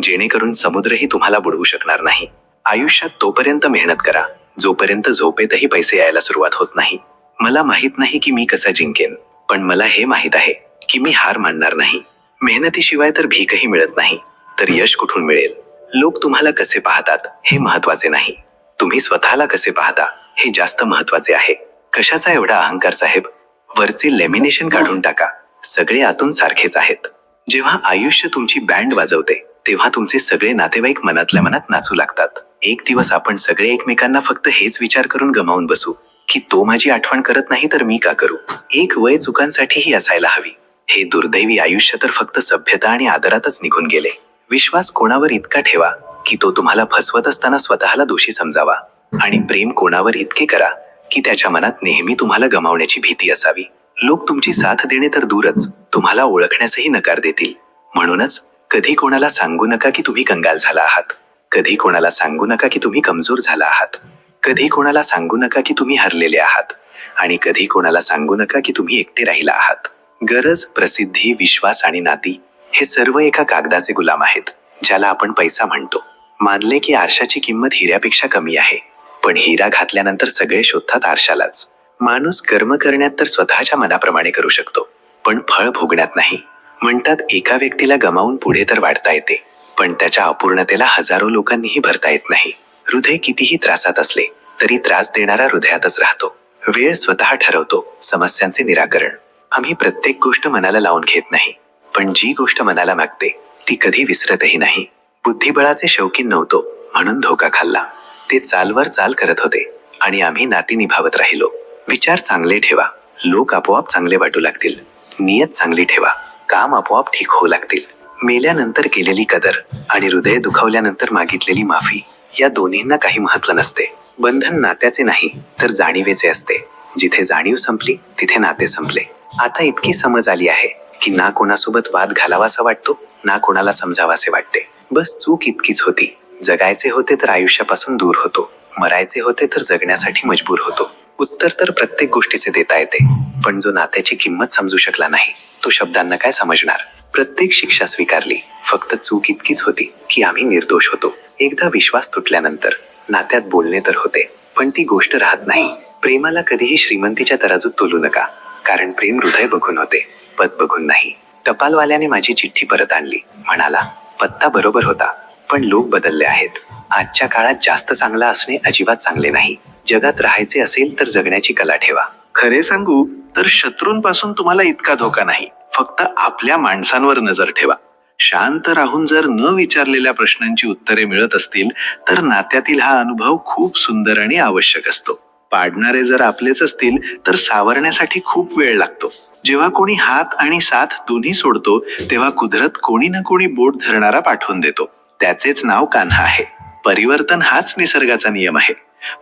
जेणेकरून समुद्रही तुम्हाला बुडवू शकणार नाही. आयुष्यात तोपर्यंत मेहनत करा जोपर्यंत झोपेतही पैसे यायला सुरुवात होत नाही. मला माहित नाही की मी कसा जिंकेन, पण मला हे माहीत आहे की मी हार मानणार नाही. मेहनतीशिवाय तर भीकही मिळत नाही, तर यश कुठून मिळेल? लोक तुम्हाला कसे पाहतात हे महत्वाचे नाही, तुम्ही स्वतःला कसे पाहता हे जास्त महत्वाचे आहे. कशाचा एवढा अहंकार साहेब? वरचे लेमिनेशन काढून टाका, सगळे आतून सारखेच आहेत. जेव्हा आयुष्य तुमची बँड वाजवते तेव्हा तुमचे सगळे नातेवाईक मनातल्या मनात नाचू लागतात. एक दिवस आपण सगळे एकमेकांना फक्त हेच विचार करून गमावून बसू की तो माझी आठवण करत नाही तर मी का करू. एक वय चुकांसाठीही असायला हवी. हे दुर्दैवी आयुष्य तर फक्त सभ्यता आणि आदरातच निघून गेले. विश्वास कोणावर इतका ठेवा की तो तुम्हाला फसवत असताना स्वतःला दोषी समजावा, आणि प्रेम कोणावर इतके करा की त्याच्या मनात नेहमी तुम्हाला गमावण्याची भीती असावी. लोक तुमची साथ देणे तर दूरच, तुम्हाला ओळखण्यासही नकार देतील. म्हणूनच कधी कोणाला सांगू नका की तुम्ही कंगाल झाला आहात. कधी कोणाला सांगू नका की तुम्ही कमजोर झाला आहात. कधी कोणाला सांगू नका की तुम्ही हरलेले आहात. आणि कधी कोणाला सांगू नका की तुम्ही एकटे राहिला आहात. गरज, प्रसिद्धी, विश्वास आणि नाती हे सर्व एका कागदाचे गुलाम आहेत, ज्याला आपण पैसा म्हणतो. मानले की आरशाची किंमत हिऱ्यापेक्षा कमी आहे, पण हिरा घातल्यानंतर सगळे शोधतात आरशालाच. माणूस कर्म करण्यात तर स्वतःच्या मनाप्रमाणे करू शकतो, पण फळ भोगण्यात नाही. म्हणतात एका व्यक्तीला गमावून पुढे तर वाढता येते, पण त्याच्या अपूर्णतेला हजारो लोकांनीही भरता येत नाही. हृदय कितीही त्रासात असले तरी त्रास देणारा हृदयातच राहतो. वेळ स्वतः ठरवतो समस्यांचे निराकरण. आम्ही प्रत्येक गोष्ट मनाला लावून घेत नाही, पण जी गोष्ट मनाला मागते ती कधी विसरतही नाही. बुद्धिबळाचे शौकीन नव्हतो म्हणून धोका खाल्ला. ते चालवर चाल करत होते आणि आम्ही नाती निभावत राहिलो. विचार चांगले ठेवा, लोक आपोआप चांगले वाटू लागतील. नियत चांगली ठेवा, काम आपोआप ठीक होऊ लागतील. मेल्यानंतर केलेली कदर आणि हृदय दुखावल्यानंतर मागितलेली माफी, या दोन्हींना काही महत्त्व नसते. बंधन नात्याचे नाही तर जाणीवेचे असते. जिथे जाणीव संपली तिथे नाते संपले. आता इतकी समज आली आहे की ना कोणासोबत वाद घालावासा वाटतो, ना कोणाला समजावासे वाटते. बस चूक इतकीच होती, जगायचे होते तर आयुष्यापासून दूर होतो, मरायचे होते तर जगण्यासाठी मजबूर होतो. उत्तर तर प्रत्येक गोष्टीचे देता येते, पण जो नात्याची किंमत समजू शकला नाही तो शब्दांना काय समजणार. प्रत्येक शिक्षा स्वीकारली, फक्त चूक इतकीच होती की आम्ही निर्दोष होतो. एकदा विश्वास तुटल्यानंतर नात्यात बोलणे तर होते, पण ती गोष्ट राहत नाही. प्रेमाला कधीही श्रीमंतीच्या तराजूत तोलू नका, कारण प्रेम हृदय बघून होते, पद बघून नाही. टपालवाल्याने माझी चिठ्ठी परत आणली, म्हणाला पत्ता बरोबर होता, पण लोक बदलले आहेत. आजच्या काळात जास्त चांगला असणे अजिबात चांगले नाही. जगात राहायचे असेल तर जगण्याची कला ठेवा. खरे सांगू तर शत्रूंपासून तुम्हाला इतका धोका नाही, फक्त आपल्या माणसांवर नजर ठेवा. शांत राहून जर न विचारलेल्या प्रश्नांची उत्तरे मिळत असतील तर नात्यातील हा अनुभव खूप सुंदर आणि आवश्यक असतो. पाडणारे जर आपलेच असतील तर सावरण्यासाठी खूप वेळ लागतो. जेव्हा कोणी हात आणि साथ दोन्ही सोडतो तेव्हा कुदरत कोणी ना कोणी बोट धरणारा पाठवून देतो. त्याचेच नाव कान्हा आहे. परिवर्तन हाच निसर्गाचा नियम आहे.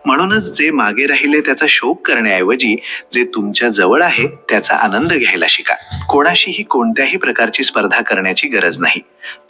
म्हणूनच जे मागे राहिले त्याचा शोक करण्याऐवजी जे तुमच्या जवळ आहे त्याचा आनंद घ्यायला शिका. कोणाशीही कोणत्याही प्रकारची स्पर्धा करण्याची गरज नाही.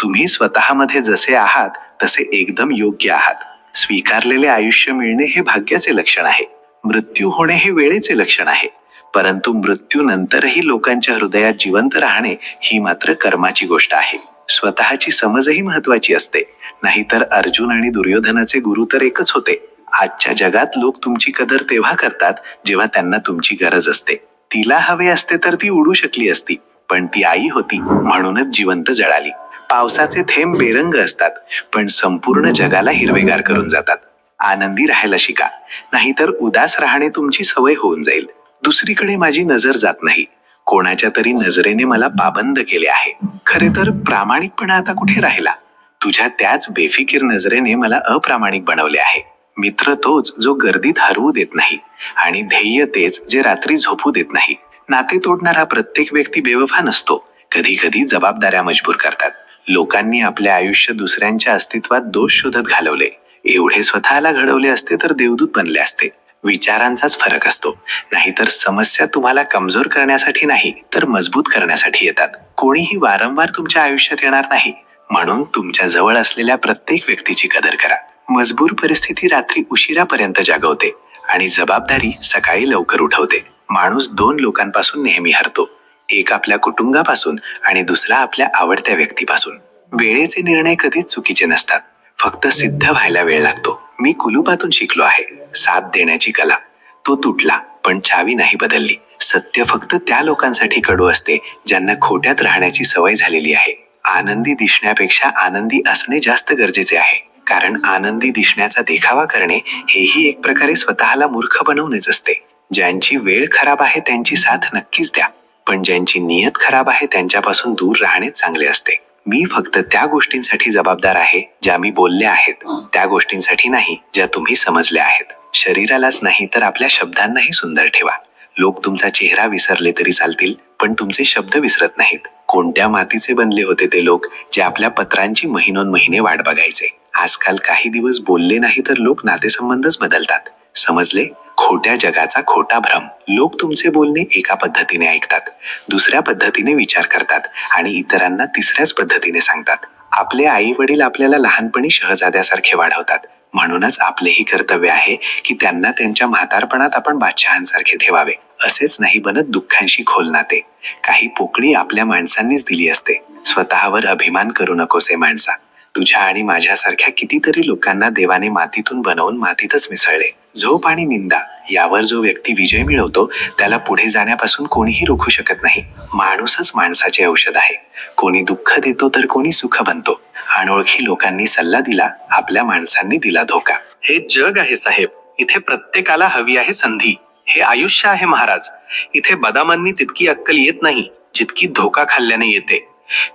तुम्ही स्वतःमध्ये जसे आहात तसे एकदम योग्य आहात. स्वीकारलेले आयुष्य मिळणे हे भाग्याचे लक्षण आहे. मृत्यू होणे हे वेळेचे लक्षण आहे. परंतु मृत्यूनंतरही लोकांच्या हृदयात जिवंत राहणे ही मात्र कर्माची गोष्ट आहे. स्वतःची समजही महत्वाची असते, नाहीतर अर्जुन आणि दुर्योधनाचे गुरु तर एकच होते. आजच्या जगात लोक तुमची कदर तेव्हा करतात जेव्हा त्यांना तुमची गरज असते. तिला हवे असते तर ती उडू शकली असती, पण ती आई होती म्हणूनच जिवंत जळाली. पावसाचे थेंब बेरंग असतात, पण संपूर्ण जगाला हिरवेगार करून जातात. आनंदी राहायला शिका, नाहीतर उदास राहणे तुमची सवय होऊन जाईल. दुसरीकडे माझी नजर जात नाही. कोणाच्या तरी नजरेने मला पाबंद केले आहे. खरे तर प्रामाणिकपणा आता कुठे राहिला? तुझ्या त्याच बेफिकीर नजरेने मला अप्रामाणिक बनवले आहे. मित्र तोच जो गर्दीत हरवू देत नाही, आणि ध्येय तेच जे रात्री झोपू देत नाही. नाते तोडणारा प्रत्येक व्यक्ती बेवफा नसतो. कधी कधी जबाबदाऱ्या मजबूर करतात. लोकांनी आपले आयुष्य दुसऱ्यांच्या अस्तित्वात दोष शोधत घालवले. एवढे स्वतःला घडवले असते तर देवदूत बनले असते. विचारांचाच फरक असतो, नाहीतर समस्या तुम्हाला कमजोर करण्यासाठी नाही तर मजबूत करण्यासाठी येतात. कोणीही वारंवार तुमच्या आयुष्यात येणार नाही, म्हणून तुमच्या जवळ असलेल्या प्रत्येक व्यक्तीची कदर करा. मजबूर परिस्थिती रात्री उशिरापर्यंत जागवते आणि जबाबदारी सकाळी लवकर उठवते. माणूस दोन लोकांपासून नेहमी हरतो, एक आपल्या कुटुंबापासून आणि दुसरा आपल्या आवडत्या व्यक्तीपासून. वेळेचे निर्णय कधीच चुकीचे नसतात, फक्त सिद्ध व्हायला वेळ लागतो. मी कुलूपातून शिकलो आहे, साथ देण्याची कला. तो तुटला पण चावी नाही बदलली. सत्य फक्त त्या लोकांसाठी कडू असते ज्यांना खोट्यात राहण्याची सवय झालेली आहे. आनंदी दिसण्यापेक्षा आनंदी असणे जास्त गरजेचे आहे, कारण आनंदी दिसण्याचा देखावा करणे हेही एक प्रकारे स्वतःला मूर्ख बनवणेच असते. ज्यांची वेळ खराब आहे त्यांची साथ नक्कीच द्या, पण ज्यांची नियत खराब आहे त्यांच्यापासून दूर राहणे चांगले असते. मी फक्त त्या गोष्टींसाठी जबाबदार आहे ज्या मी बोलल्या आहेत, त्या गोष्टींसाठी नाही ज्या तुम्ही समजल्या आहेत. शरीरालाच नाही तर आपल्या शब्दांनाही सुंदर ठेवा. लोक तुमचा चेहरा विसरले तरी चालतील, पण तुमचे शब्द विसरत नाहीत. कोणत्या मातीचे बनले होते ते लोक जे आपल्या पत्रांची महिनोन्महिने वाट बघायचे? आजकाल काही दिवस बोलले नाही तर लोक नातेसंबंधच बदलतात. समजले? खोट्या जगाचा खोटा भ्रम. लोक तुमचे बोलणे एका पद्धतीने ऐकतात, दुसऱ्या पद्धतीने विचार करतात आणि इतरांना तिसऱ्याच पद्धतीने सांगतात. आपले आई वडील आपल्याला लहानपणी शहजाद्यासारखे वाढवतात, म्हणूनच आपलेही कर्तव्य आहे की त्यांना त्यांच्या म्हातारपणात आपण बादशहांसारखे ठेवावे. असेच नाही बनत दुःखांशी खोल नाते. काही पोकळी आपल्या माणसांनीच दिली असते. स्वतःवर अभिमान करू नकोसे माणसा. तुझ्या आणि माझ्यासारख्या कितीतरी लोकांना देवाने मातीतून बनवून मातीतच मिसळले. झोप आणि निंदा यावर जो व्यक्ती विजय मिळवतो त्याला पुढे जाण्यापासून कोणीही रोखू शकत नाही. माणूसच माणसाचे औषध आहे. कोणी दुःख देतो तर कोणी सुख बनतो. अनोळखी लोकांनी सल्ला दिला, आपल्या माणसांनी दिला धोका. हे जग आहे साहेब, इथे प्रत्येकाला हवी आहे संधी. हे आयुष्य आहे महाराज, इथे बदामांनी तितकी अक्कल येत नाही जितकी धोका खाल्ल्याने येते.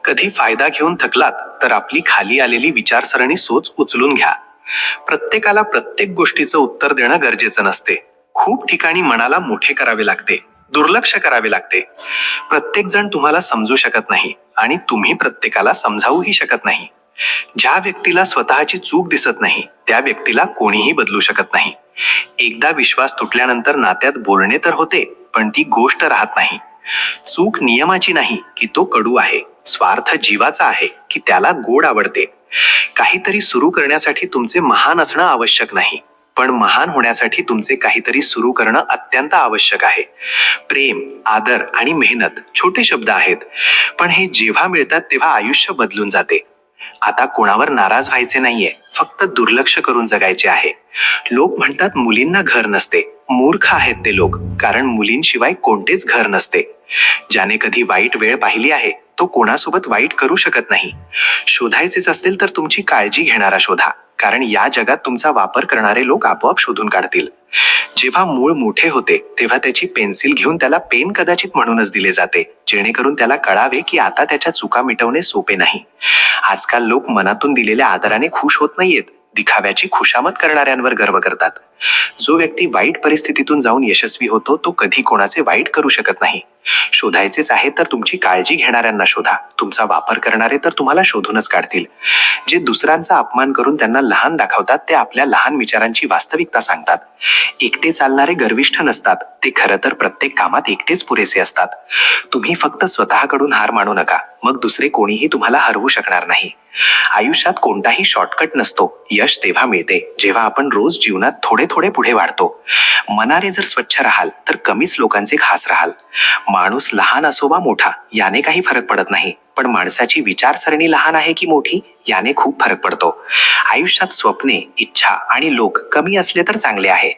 कधी फायदा घेऊन थकलात तर आपली खाली आलेली विचारसरणी सोच उचलून घ्या. प्रत्येकाला प्रत्येक गोष्टीचं उत्तर देणं गरजेचं नसते. खूप ठिकाणी मनाला मोठे करावे लागते, दुर्लक्ष करावे लागते. प्रत्येक जण तुम्हाला समजू शकत नाही आणि तुम्ही प्रत्येकाला समजावूही शकत नाही. ज्या व्यक्तीला स्वतःची चूक दिसत नाही त्या व्यक्तीला कोणीही बदलू शकत नाही. एकदा विश्वास तुटल्यानंतर नात्यात बोलणे तर होते, पण ती गोष्ट राहत नाही. चूक नियमाची नाही की तो कडू आहे, स्वार्थ जीवाचा आहे की त्याला गोड आवडते. काहीतरी सुरू करण्यासाठी तुमचे महान असणं आवश्यक नाही, पण महान होण्यासाठी तुमचे काहीतरी सुरू करणं अत्यंत आवश्यक आहे. प्रेम, आदर आणि मेहनत छोटे शब्द आहेत, पण हे जेव्हा मिळतात तेव्हा आयुष्य बदलून जाते. आता कोणावर नाराज व्हायचे नाहीये, फक्त दुर्लक्ष करून जगायचे आहे. लोक म्हणतात मुलींना घर नसते. मूर्ख आहेत ते लोक, कारण मुलींशिवाय कोणतेच घर नसते. ज्याने कधी वाईट वेळ पाहिली आहे तो कोणासोबत वाईट करू शकत नाही. शोधायचेच असतील तर तुमची काळजी घेणारा शोधा, कारण या जगात तुमचा वापर करणारे लोक आपोआप शोधून काढतील. जेव्हा मूळ मोठे होते तेव्हा त्याची पेन्सिल घेऊन त्याला पेन कदाचित म्हणूनच दिले जाते, जेणेकरून त्याला कळावे की आता त्याच्या चुका मिटवणे सोपे नाही. आजकाल लोक मनातून दिलेल्या आदराने खुश होत नाहीयेत, दिखाव्याची खुशामत करणाऱ्यांवर गर्व करतात. जो व्यक्ती वाईट परिस्थितीतून जाऊन यशस्वी होतो तो कधी कोणाचे वाईट करू शकत नाही. शोधायचेच आहे तर तुमची काळजी घेणाऱ्यांना शोधा. तुमचा वापर करणारे तर तुम्हाला शोधूनच काढतील. जे दुसऱ्यांचा अपमान करून त्यांना लहान दाखवतात ते आपल्या लहान विचारांची वास्तविकता सांगतात. एकटे चालणारे गर्विष्ठ नसतात, ते खरं तर प्रत्येक कामात एकटेच पुरेसे असतात. तुम्ही फक्त स्वतःकडून हार मानू नका, मग दुसरे कोणीही तुम्हाला हरवू शकणार नाही. आयुष्यात कोणताही शॉर्टकट नसतो. यश तेव्हा मिळते जेव्हा आपण रोज जीवनात थोडे थोडे पुढे वाढतो. मनाने जर स्वच्छ राहाल तर कमीच लोकांचे खास राहाल. माणूस लहान असो वा मोठा याने काही फरक पडत नाही, पण माणसाची विचारसरणी लहान आहे की मोठी याने खूप फरक पडतो. आयुष्यात स्वप्ने, इच्छा आणि लोक कमी असले तर चांगले आहे.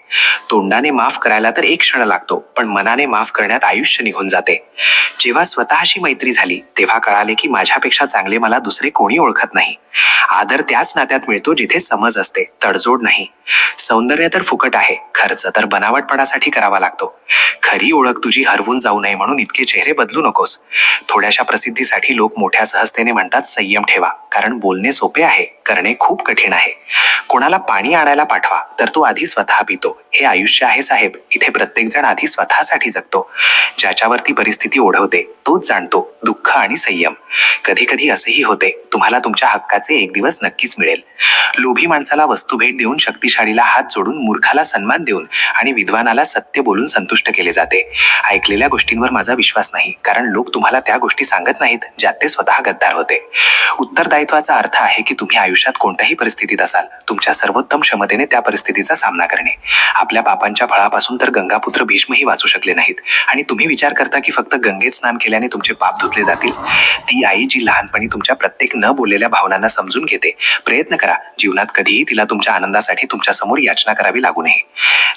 तोंडाने माफ करायला तर एक क्षण लागतो, पण मनाने माफ करण्यात आयुष्य निघून जाते. जेव्हा स्वतःशी मैत्री झाली तेव्हा कळाले की माझ्यापेक्षा चांगले मला दुसरे कोणी ओळखत नाही. आदर त्याच नात्यात मिळतो जिथे समज असते, तडजोड नाही. सौंदर्य तर फुकट आहे, खर्च तर बनावटपणासाठी करावा लागतो. खरी ओळख तुझी हरवून जाऊ नये म्हणून इतके चेहरे बदलू नकोस. थोड्याशा प्रसिद्धीसाठी लोक मोठ्या सहजतेने म्हणतात संयम ठेवा, कारण बोलणे सोपे आहे, करणे खूप कठीण आहे. कोणाला पाणी आणायला पाठवा तर तो आधी स्वतः पितो. हे आयुष्य आहे साहेब, इथे प्रत्येक जण आधी स्वतःसाठी जगतो. ज्याच्यावरती परिस्थिती ओढवते तोच जाणतो दुःख आणि संयम. कधी कधी असेही होते, तुम्हाला तुमच्या हक्काचे एक दिवस नक्कीच मिळेल. लोभी माणसाला वस्तू भेट देऊन, शक्तिशालीला हात जोडून, मूर्खाला सन्मान देऊन आणि विद्वानाला सत्य बोलून संतुष्ट केले जाते. ऐकलेल्या गोष्टींवर माझा विश्वास नाही, कारण लोक तुम्हाला त्या गोष्टी सांगत नाहीत ज्यात ते स्वतः गद्दार होते. उत्तरदायित्वाचा अर्थ आहे की तुम्ही आयुष्यात कोणत्याही परिस्थितीत असाल, तुम्ही तुमच्या सर्वोत्तम क्षमतेने त्या परिस्थितीचा सामना करणे. आपल्या पापांच्या फळापासून तर गंगापुत्र भीष्मही वाचू शकले नाहीत. आणि तुम्ही विचार करता की फक्त गंगेत स्नान केल्याने तुमचे पाप धुतले जातील. ती आई जी लहानपणी तुमच्या प्रत्येक न बोललेल्या भावनांना समजून घेते. प्रयत्न करा जीवनात कधीही तिला तुमच्या आनंदासाठी तुमच्या समोर याचना करावी लागू नये.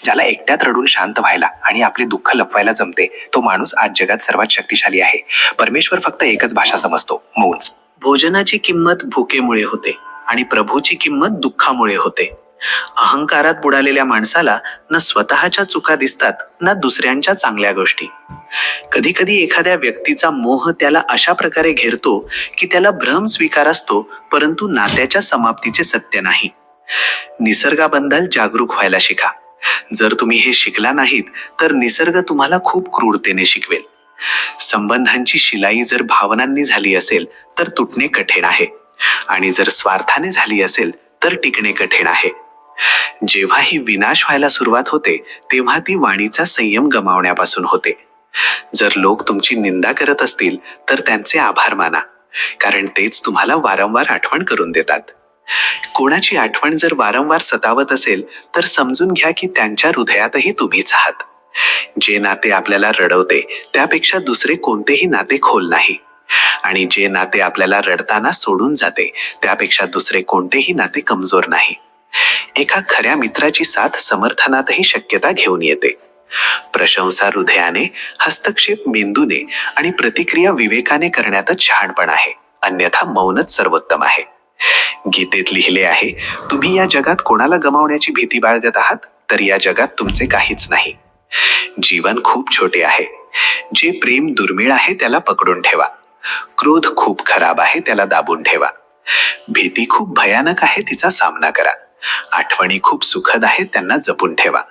ज्याला एकट्यात रडून शांत व्हायला आणि आपले दुःख लपवायला जमते तो माणूस आज जगात सर्वात शक्तिशाली आहे. परमेश्वर फक्त एकच भाषा समजतो, मौन. भोजनाची किंमत भुकेमुळे होते आणि प्रभूची किंमत दुःखामुळे होते. अहंकारात बुडालेल्या माणसाला न स्वतःच्या चुका दिसतात ना दुसऱ्यांच्या चांगल्या गोष्टी. कधी कधी एखाद्या व्यक्तीचा मोह त्याला अशा प्रकारे घेरतो की त्याला भ्रम स्वीकार असतो, परंतु नात्याच्या समाप्तीचे सत्य नाही. निसर्गाबद्दल जागरूक व्हायला शिका. जर तुम्ही हे शिकला नाहीत तर निसर्ग तुम्हाला खूप क्रूरतेने शिकवेल. संबंधांची शिलाई जर भावनांनी झाली असेल तर तुटणे कठीण आहे, आणि जर स्वार्थाने झाली असेल तर टिकणे कठीण आहे. जेव्हा ही विनाश व्हायला सुरुवात होते तेव्हा ती वाणीचा संयम गमावण्यापासून होते. जर लोक तुमची निंदा करत असतील तर त्यांचे आभार माना, कारण तेच तुम्हाला वारंवार आठवण करून देतात. कोणाची आठवण जर वारंवार सतावत असेल तर समजून घ्या की त्यांच्या हृदयातही तुम्हीच आहात. जे नाते आपल्याला रडवते त्यापेक्षा दुसरे कोणतेही नाते खोल नाही, आणि जे नाते आपल्याला रडताना सोडून जाते त्यापेक्षा दुसरे कोणतेही नाते कमजोर नाही. एका खऱ्या मित्राची साथ समर्थनातही शक्यता घेऊन येते. प्रशंसा हृदयाने, हस्तक्षेप मेंदूने आणि प्रतिक्रिया विवेकाने करण्यातच शहाणपण आहे, अन्यथा मौनच सर्वोत्तम आहे. गीतेत लिहिले आहे, तुम्ही या जगात कोणाला गमावण्याची भीती बाळगत आहात तर या जगात तुमचे काहीच नाही. जीवन खूप छोटे आहे. जे प्रेम दुर्मिळ आहे त्याला पकडून ठेवा. क्रोध खूप खराब आहे त्याला दाबून ठेवा. भीती खूप भयानक आहे तिचा सामना करा. आठवणी खूप सुखद आहेत त्यांना जपून ठेवा.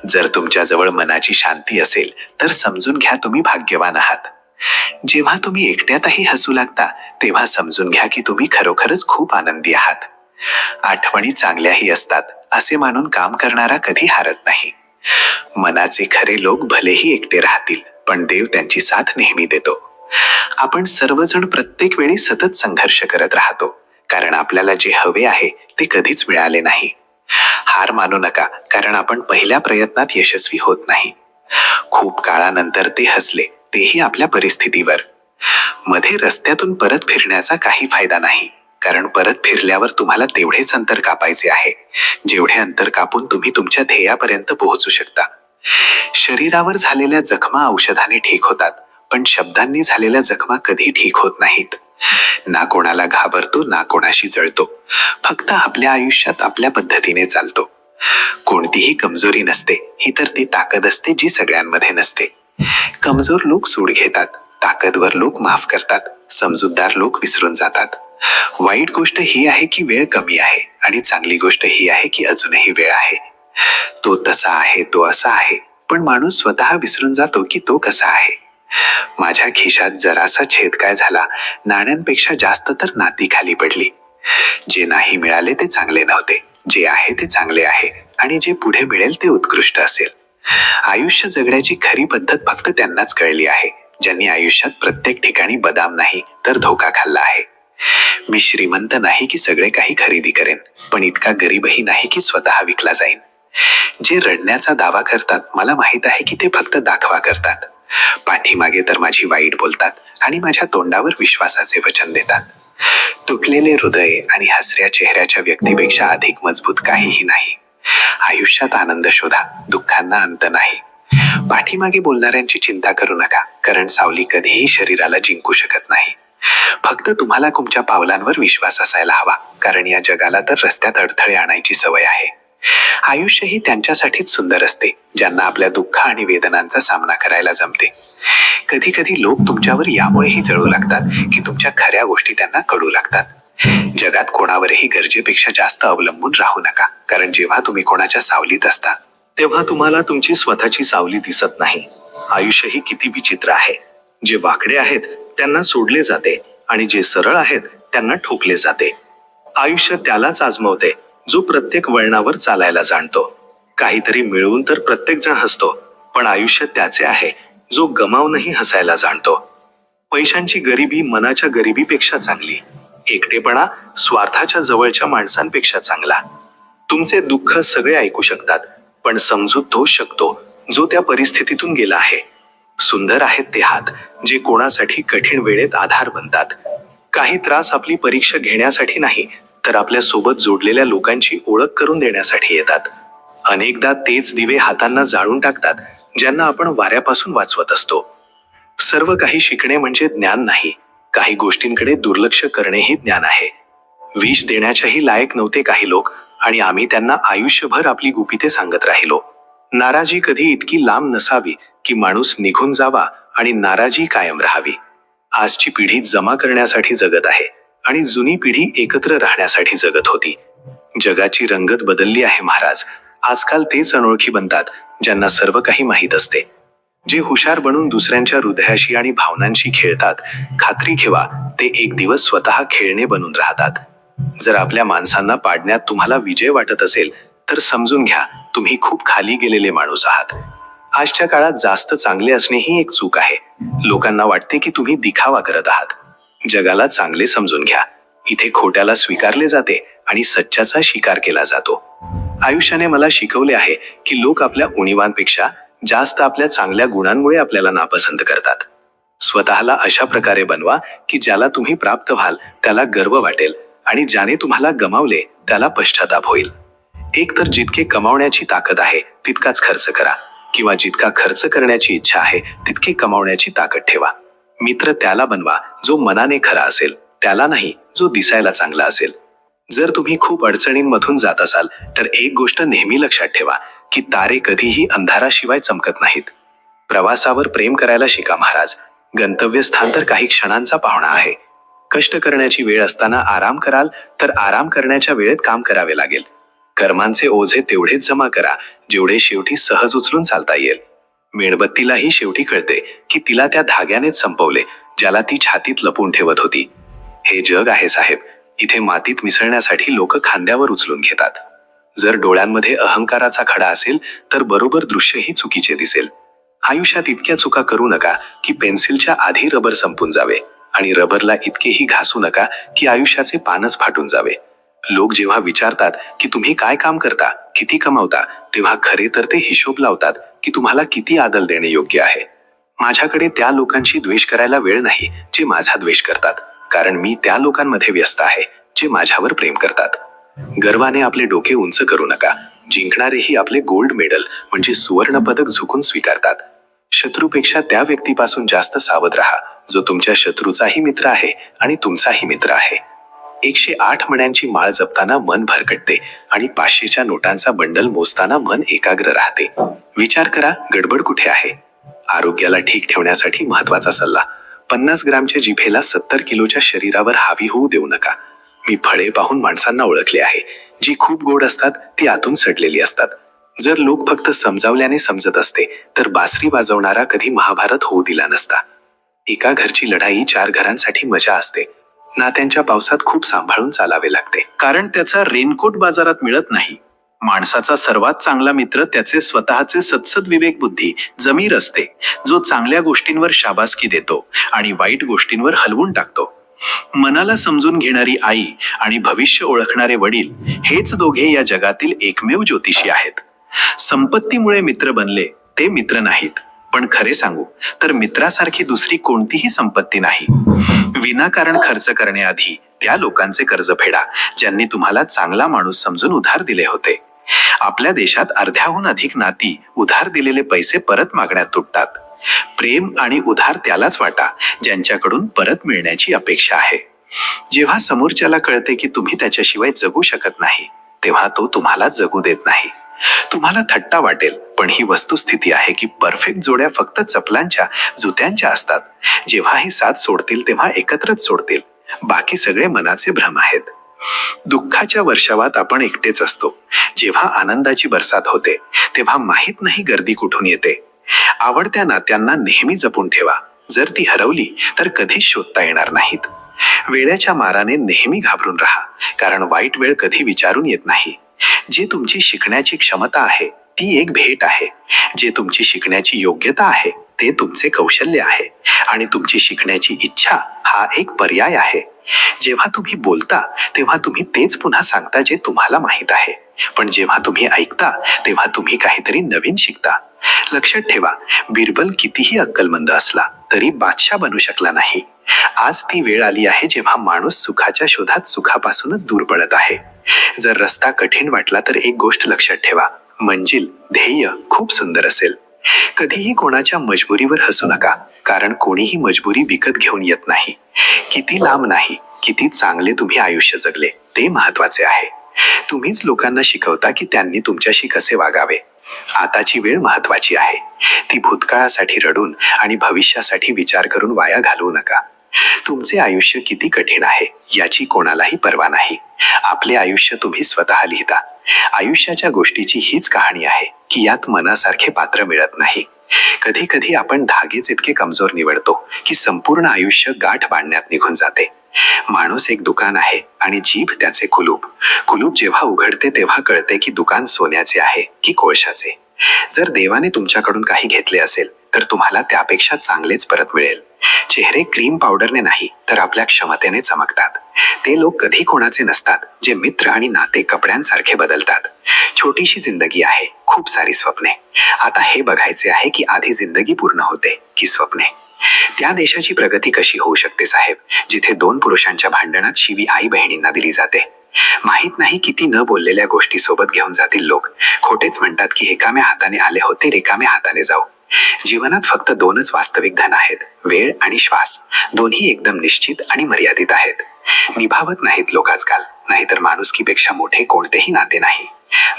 जर तुमच्याजवळ मनाची शांती असेल तर समजून घ्या तुम्ही भाग्यवान आहात. जेव्हा तुम्ही एकट्यातही हसू लागता तेव्हा समजून घ्या की तुम्ही खरोखरच खूप आनंदी आहात. आठवणी चांगल्याही असतात असे मानून काम करणारा कधी हारत नाही. मनाचे खरे लोक भलेही एकटे राहतील पण देव त्यांची साथ नेहमी देतो. आपण सर्वजण प्रत्येक वेळी सतत संघर्ष करत राहतो, कारण आपल्याला जे हवे आहे ते कधीच मिळाले नाही. हार मानू नका, कारण आपण पहिल्या प्रयत्नात यशस्वी होत नाही. खूप काळानंतर ते हसले, तेही आपल्या परिस्थितीवर. मध्ये रस्त्यातून परत फिरण्याचा काही फायदा नाही, कारण परत फिरल्यावर तुम्हाला तेवढेच अंतर कापायचे आहे जेवढे अंतर कापून तुम्ही तुमच्या ध्येयापर्यंत पोहोचू शकता. शरीरावर झालेल्या जखमा औषधाने ठीक होतात, पण शब्दांनी झालेल्या जखमा कधी ठीक होत नाहीत. ना कोणाला घाबरतो ना कोणाशी जळतो, फक्त आपल्या आयुष्यात आपल्या पद्धतीने चालतो. कोणतीही कमजोरी नसते, ही तर ती ताकद असते जी सगळ्यांमध्ये नसते. कमजोर लोक सूड घेतात, ताकदवर लोक माफ करतात, समजूतदार लोक विसरून जातात. वाईट गोष्ट ही आहे की वेळ कमी आहे, आणि चांगली गोष्ट ही आहे की अजूनही वेळ आहे. तो तसा आहे, तो असा आहे, पण माणूस स्वतः विसरून जातो की तो कसा आहे. माझ्या खिशात जरासा छेद काय झाला, नाण्यांपेक्षा जास्त तर नाती खाली पडली. जे नाही मिळाले ते चांगले नव्हते, जे आहे ते चांगले आहे, आणि जे पुढे मिळेल ते उत्कृष्ट असेल. आयुष्य जगण्याची खरी पद्धत फक्त त्यांनाच कळली आहे ज्यांनी आयुष्यात प्रत्येक ठिकाणी बदाम नाही तर धोका खाल्ला आहे. मी श्रीमंत नाही की सगळे काही खरेदी करेन, पण इतका गरीबही नाही की स्वतः विकला जाईन. जे रडण्याचा दावा करतात मला माहित आहे की ते फक्त दाखवा करतात. पाठीमागे तर माझी वाईट बोलतात आणि माझ्या तोंडावर विश्वासाचे वचन देतात. तुटलेले हृदय आणि हसऱ्या चेहऱ्याच्या व्यक्तीपेक्षा अधिक मजबूत काहीही नाही. आयुष्यात आनंद शोधा, दुःखांना अंत नाही. पाठीमागे बोलणाऱ्यांची चिंता करू नका, कारण सावली कधीही शरीराला जिंकू शकत नाही. फक्त तुम्हाला तुमच्या पावलांवर विश्वास असायला हवा, कारण या जगाला तर रस्त्यात अडथळे आणायची सवय आहे. आयुष्य ही त्यांच्यासाठीच सुंदर असते ज्यांना आपल्या दुःख आणि वेदनांचा सामना करायला जमते. कधी कधी लोक तुमच्यावर यामुळेही जळू लागतात की तुमच्या खऱ्या गोष्टी त्यांना कळू लागतात. जगात कोणावरही गरजेपेक्षा जास्त अवलंबून राहू नका, कारण जेव्हा तुम्ही कोणाच्या सावलीत असता तेव्हा तुम्हाला तुमची स्वतःची सावली दिसत नाही. आयुष्य ही किती विचित्र आहे. जे वाकडे आहेत त्यांना सोडले जाते आणि जे सरळ आहेत त्यांना ठोकले जाते. आयुष्य त्यालाच आजमवते जो प्रत्येक वळणावर चालायला जाणतो. काहीतरी मिळवून तर प्रत्येक जण हसतो, पण आयुष्य त्याचे आहे जो गमावूनही हसायला जाणतो. पैशांची गरिबी मनाच्या गरिबीपेक्षा चांगली. एकटेपणा स्वार्थाच्या जवळच्या माणसांपेक्षा चांगला. तुमचे दुःख सगळे ऐकू शकतात, पण समजू तोच शकतो जो त्या परिस्थितीतून गेला आहे. सुंदर आहेत ते हात जे कोणासाठी कठीण वेळेत आधार बनतात. काही त्रास आपली परीक्षा घेण्यासाठी नाही, तर आपल्या सोबत जोडलेल्या लोकांची ओळख करून देण्यासाठी येतात. अनेकदा तेच दिवे हातांना जाळून टाकतात ज्यांना आपण वाऱ्यापासून वाचवत असतो. सर्व काही शिकणे म्हणजे ज्ञान नाही, काही गोष्टींकडे दुर्लक्ष करणेही ज्ञान आहे. विष देण्याच्याही लायक नव्हते काही लोक, आणि आम्ही त्यांना आयुष्यभर आपली गुपिते सांगत राहिलो. नाराजी कधी इतकी लांब नसावी की माणूस निघून जावा आणि नाराजी कायम राहावी. आजची पिढी जमा करण्यासाठी जगत आहे आणि जुनी पिढी एकत्र राहण्यासाठी जगत होती. जगाची रंगत बदलली आहे महाराज. आजकाल तेच अनोळखी बनतात ज्यांना सर्व काही माहीत असते. जे हुशार बनून दुसऱ्यांच्या हृदयाशी आणि भावनांशी खेळतात, खात्री ठेवा ते एक दिवस स्वतः खेळणे बनून राहतात. जर आपल्या माणसांना पाडण्यात तुम्हाला विजय वाटत असेल तर समजून घ्या तुम्ही खूप खाली गेलेले माणूस आहात. आजच्या काळात जास्त चांगले असणे ही एक चूक आहे. लोकांना वाटते की तुम्ही दिखावा करत आहात. जगाला चांगले समजून घ्या. इथे खोट्याला स्वीकारले जाते आणि सच्च्याचा शिकार केला जातो. आयुष्याने मला शिकवले आहे की लोक आपल्या उणीवांपेक्षा जास्त आपल्या चांगल्या गुणांमुळे आपल्याला नापसंत करतात. स्वतःला अशा प्रकारे बनवा की ज्याला तुम्ही प्राप्त व्हाल त्याला गर्व वाटेल आणि ज्याने तुम्हाला गमावले त्याला पश्चाताप होईल. एक तर जितके कमावण्याची ताकद आहे तितकाच खर्च करा, किंवा जितका खर्च करण्याची इच्छा आहे तितके कमावण्याची ताकद ठेवा. मित्र त्याला बनवा जो मनाने खरा असेल, त्याला नाही जो दिसायला चांगला असेल. जर तुम्ही खूप अडचणींमधून जात असाल तर एक गोष्ट नेहमी लक्षात ठेवा की तारे कधीही अंधाराशिवाय चमकत नाहीत. प्रवासावर प्रेम करायला शिका महाराज. गंतव्यस्थान तर काही क्षणांचा पाहुणा आहे. कष्ट करण्याची वेळ असताना आराम कराल तर आराम करण्याच्या वेळेत काम करावे लागेल. कर्मांचे ओझे तेवढेच जमा करा जेवढे शेवटी सहज उचलून चालता येईल. मेणबत्तीलाही शेवटी कळते की तिला त्या धाग्यानेच संपवले ज्याला ती छातीत लपून ठेवत होती. हे जग आहे साहेब, इथे मातीत मिसळण्यासाठी लोक खांद्यावर उचलून घेतात. जर डोळ्यांमध्ये अहंकाराचा खडा असेल तर बरोबर दृश्यही चुकीचे दिसेल. आयुष्यात इतक्या चुका करू नका की पेन्सिलच्या आधी रबर संपून जावे, आणि रबरला इतकेही घासू नका की आयुष्याचे पानच फाटून जावे. लोक जेव्हा विचारतात की तुम्ही काय काम करता, किती कमावता, तेव्हा खरे तर ते हिशोब लावतात की तुम्हाला किती आदर देणे योग्य आहे. माझ्याकडे त्या लोकांशी द्वेष करायला वेळ नाही जे माझा द्वेष करतात, कारण मी त्या लोकांमध्ये व्यस्त आहे जे माझ्यावर प्रेम करतात. गर्वाने आपले डोके उंच करू नका. जिंकणारेही आपले गोल्ड मेडल म्हणजे सुवर्ण पदक झुकून स्वीकारतात. शत्रूपेक्षा त्या व्यक्तीपासून जास्त सावध राहा जो तुमच्या शत्रूचाही मित्र आहे आणि तुमचाही मित्र आहे. 108 मण्यांची माळ जपताना मन भरकटते आणि 500च्या नोटांचा बंडल मोजताना मन एकाग्र राहते. विचार करा, गडबड कुठे आहे? आरोग्याला ठीक ठेवण्यासाठी महत्वाचा सल्ला: 50 ग्रामच्या जिभेला 70 किलोच्या शरीरावर हावी होऊ देऊ नका. मी फळे पाहून माणसांना ओळखले आहे. जी खूप गोड असतात ती आतून सडलेली असतात. जर लोक फक्त समजावल्याने समजत असते तर बासरी वाजवणारा कधी महाभारत होऊ दिला नसता. एका घरची लढाई 4 घरांसाठी मजा असते. नात्यांच्या पावसात खूप सांभाळून चालावे लागते, कारण त्याचा रेनकोट बाजारात मिळत नाही. माणसाचा सर्वात चांगला मित्र त्याचे स्वतःचे सत्सद विवेक बुद्धी जमीर असते, जो चांगल्या गोष्टींवर शाबासकी देतो आणि वाईट गोष्टींवर हलवून टाकतो. मनाला समजून घेणारी आई आणि भविष्य ओळखणारे वडील हेच दोघे या जगातील एकमेव ज्योतिषी आहेत. संपत्तीमुळे मित्र बनले ते मित्र नाहीत, पण खरे सांगू तर मित्रासारखी दुसरी कोणतीही संपत्ती नाही. विनाकारण खर्च करण्याआधी त्या लोकांचे कर्ज फेडा ज्यांनी तुम्हाला चांगला माणूस समजून उधार दिले होते. आपल्या देशात अर्ध्याहून अधिक नाती उधार दिलेले पैसे परत मागण्यात तुटतात. प्रेम आणि उधार त्यालाच वाटा ज्यांच्याकडून परत मिळण्याची अपेक्षा आहे. जेव्हा समोरच्याला कळते की तुम्ही त्याच्याशिवाय जगू शकत नाही, तेव्हा तो तुम्हाला जगू देत नाही. तुम्हाला थट्टा वाटेल, पण ही वस्तुस्थिती आहे की परफेक्ट जोड्या फक्त चपलांच्या जुत्यांच्या असतात. जेव्हा ही साथ सोडतील तेव्हा एकत्रच सोडतील. बाकी सगळे मनाचे भ्रम आहेत. दुःखाच्या वर्षावात आपण एकटेच असतो. जेव्हा आनंदाची बरसात होते तेव्हा माहित नाही गर्दी कुठून येते. आवडत्या नात्यांना नेहमी जपून ठेवा. जर ती हरवली तर कधीच शोधता येणार नाहीत. वेळेच्या माराने नेहमी घाबरून राहा, कारण वाईट वेळ कधी विचारून येत नाही. जे तुमची शिकण्याची क्षमता आहे ती एक भेट आहे. जे तुमची शिकण्याची योग्यता आहे ते तुमचे कौशल्य आहे, आणि तुमची शिकण्याची इच्छा हा एक पर्याय आहे. जेव्हा तुम्ही बोलता तेव्हा तुम्ही तेच पुन्हा सांगता जे तुम्हाला माहीत आहे. पण जेव्हा तुम्ही ऐकता तेव्हा तुम्ही काहीतरी नवीन शिकता. लक्षात ठेवा, बिरबल कितीही अक्कलमंद असला तरी बादशाह बनू शकला नाही. आज ती वेळ आली आहे जेव्हा माणूस सुखाच्या शोधात सुखापासूनच दूर पडत आहे. जर रस्ता कठीण वाटला तर एक गोष्ट लक्षात ठेवा, मंजिल, ध्येय खूप सुंदर असेल. कधीही कोणाच्या मजबुरीवर हसू नका, कारण कोणीही मजबुरी विकत घेऊन येत नाही. किती लांब नाही, किती चांगले तुम्ही आयुष्य जगले ते महत्वाचे आहे. तुम्हीच लोकांना शिकवता की त्यांनी तुमच्याशी कसे वागावे. आताची वेळ महत्वाची आहे. ती भूतकाळासाठी रडून आणि भविष्यासाठी विचार करून वाया घालवू नका. तुमचे आयुष्य किती कठीण आहे याची कोणालाही पर्वा नाही. आपले आयुष्य तुम्ही स्वतः लिहिता. आयुष्याच्या गोष्टीची हीच कहाणी आहे की यात मनासारखे पात्र मिळत नाही. कधी कधी आपण धागेच इतके कमजोर निवडतो की संपूर्ण आयुष्य गाठ बांधण्यात निघून जाते. माणूस एक दुकान आहे आणि जीभ त्याचे कुलूप. कुलूप जेव्हा उघडते तेव्हा कळते की दुकान सोन्याचे आहे की कोळशाचे. जर देवाने तुमच्याकडून काही घेतले असेल तर तुम्हाला त्यापेक्षा चांगलेच परत मिळेल. चेहरे क्रीम पावडरने नाही तर आपल्या क्षमतेने चमकतात. ते लोक कधी कोणाचे नसतात जे मित्र आणि नाते कपड्यांसारखे बदलतात. छोटीशी जिंदगी आहे, खूप सारी स्वप्ने. आता हे बघायचे आहे की आधी जिंदगी पूर्ण होते की स्वप्ने. त्या देशाची प्रगती कशी होऊ शकते साहेब, जिथे 2 पुरुषांच्या भांडणात शिवी आई बहिणींना दिली जाते. माहित नाही किती न बोललेल्या गोष्टी सोबत घेऊन जातील लोक. खोटेच म्हणतात की एकाम्या हाताने आले होते रिकाम्या हाताने जाऊ. जीवनात फक्त 2च वास्तविक धन आहेत, वेळ आणि श्वास. दोन्ही एकदम निश्चित आणि मर्यादित आहेत. निभावत नाहीत लोक आजकाल, नाहीतर माणुसकीपेक्षा मोठे कोणतेही नाते नाही.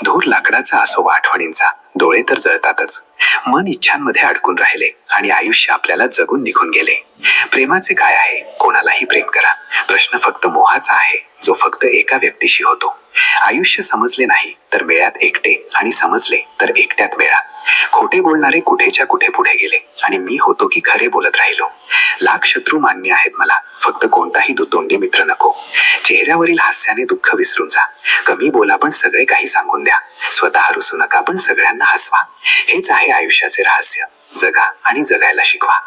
धूर लाकडाचा असो वा आठवणींचा, डोळे तर जळतातच. मन इच्छांमध्ये अडकून राहिले आणि आयुष्य आपल्याला जगून निघून गेले. प्रेमाचे काय आहे? कोणालाही प्रेम करा. प्रश्न फक्त मोहाचा आहे, जो फक्त एका व्यक्तीशी होतो. आयुष्य समजले नाही तर मेळ्यात एकटे, आणि समजले तर एकट्यात मेळा. खोटे बोलणारे कुठेच्या कुठे पुढे गेले आणि मी होतो की खरे बोलत राहिलो. लाख शत्रू मान्य आहेत मला, फक्त कोणताही दुतोंडी मित्र नको. चेहऱ्यावरील हास्याने दुःख विसरून जा. कमी बोला पण सगळे काही सांगून द्या. स्वतः रुसू नका पण सगळ्यांना हसवा. हेच आहे आयुष्याचे रहस्य. जगा आणि जगायला शिकवा.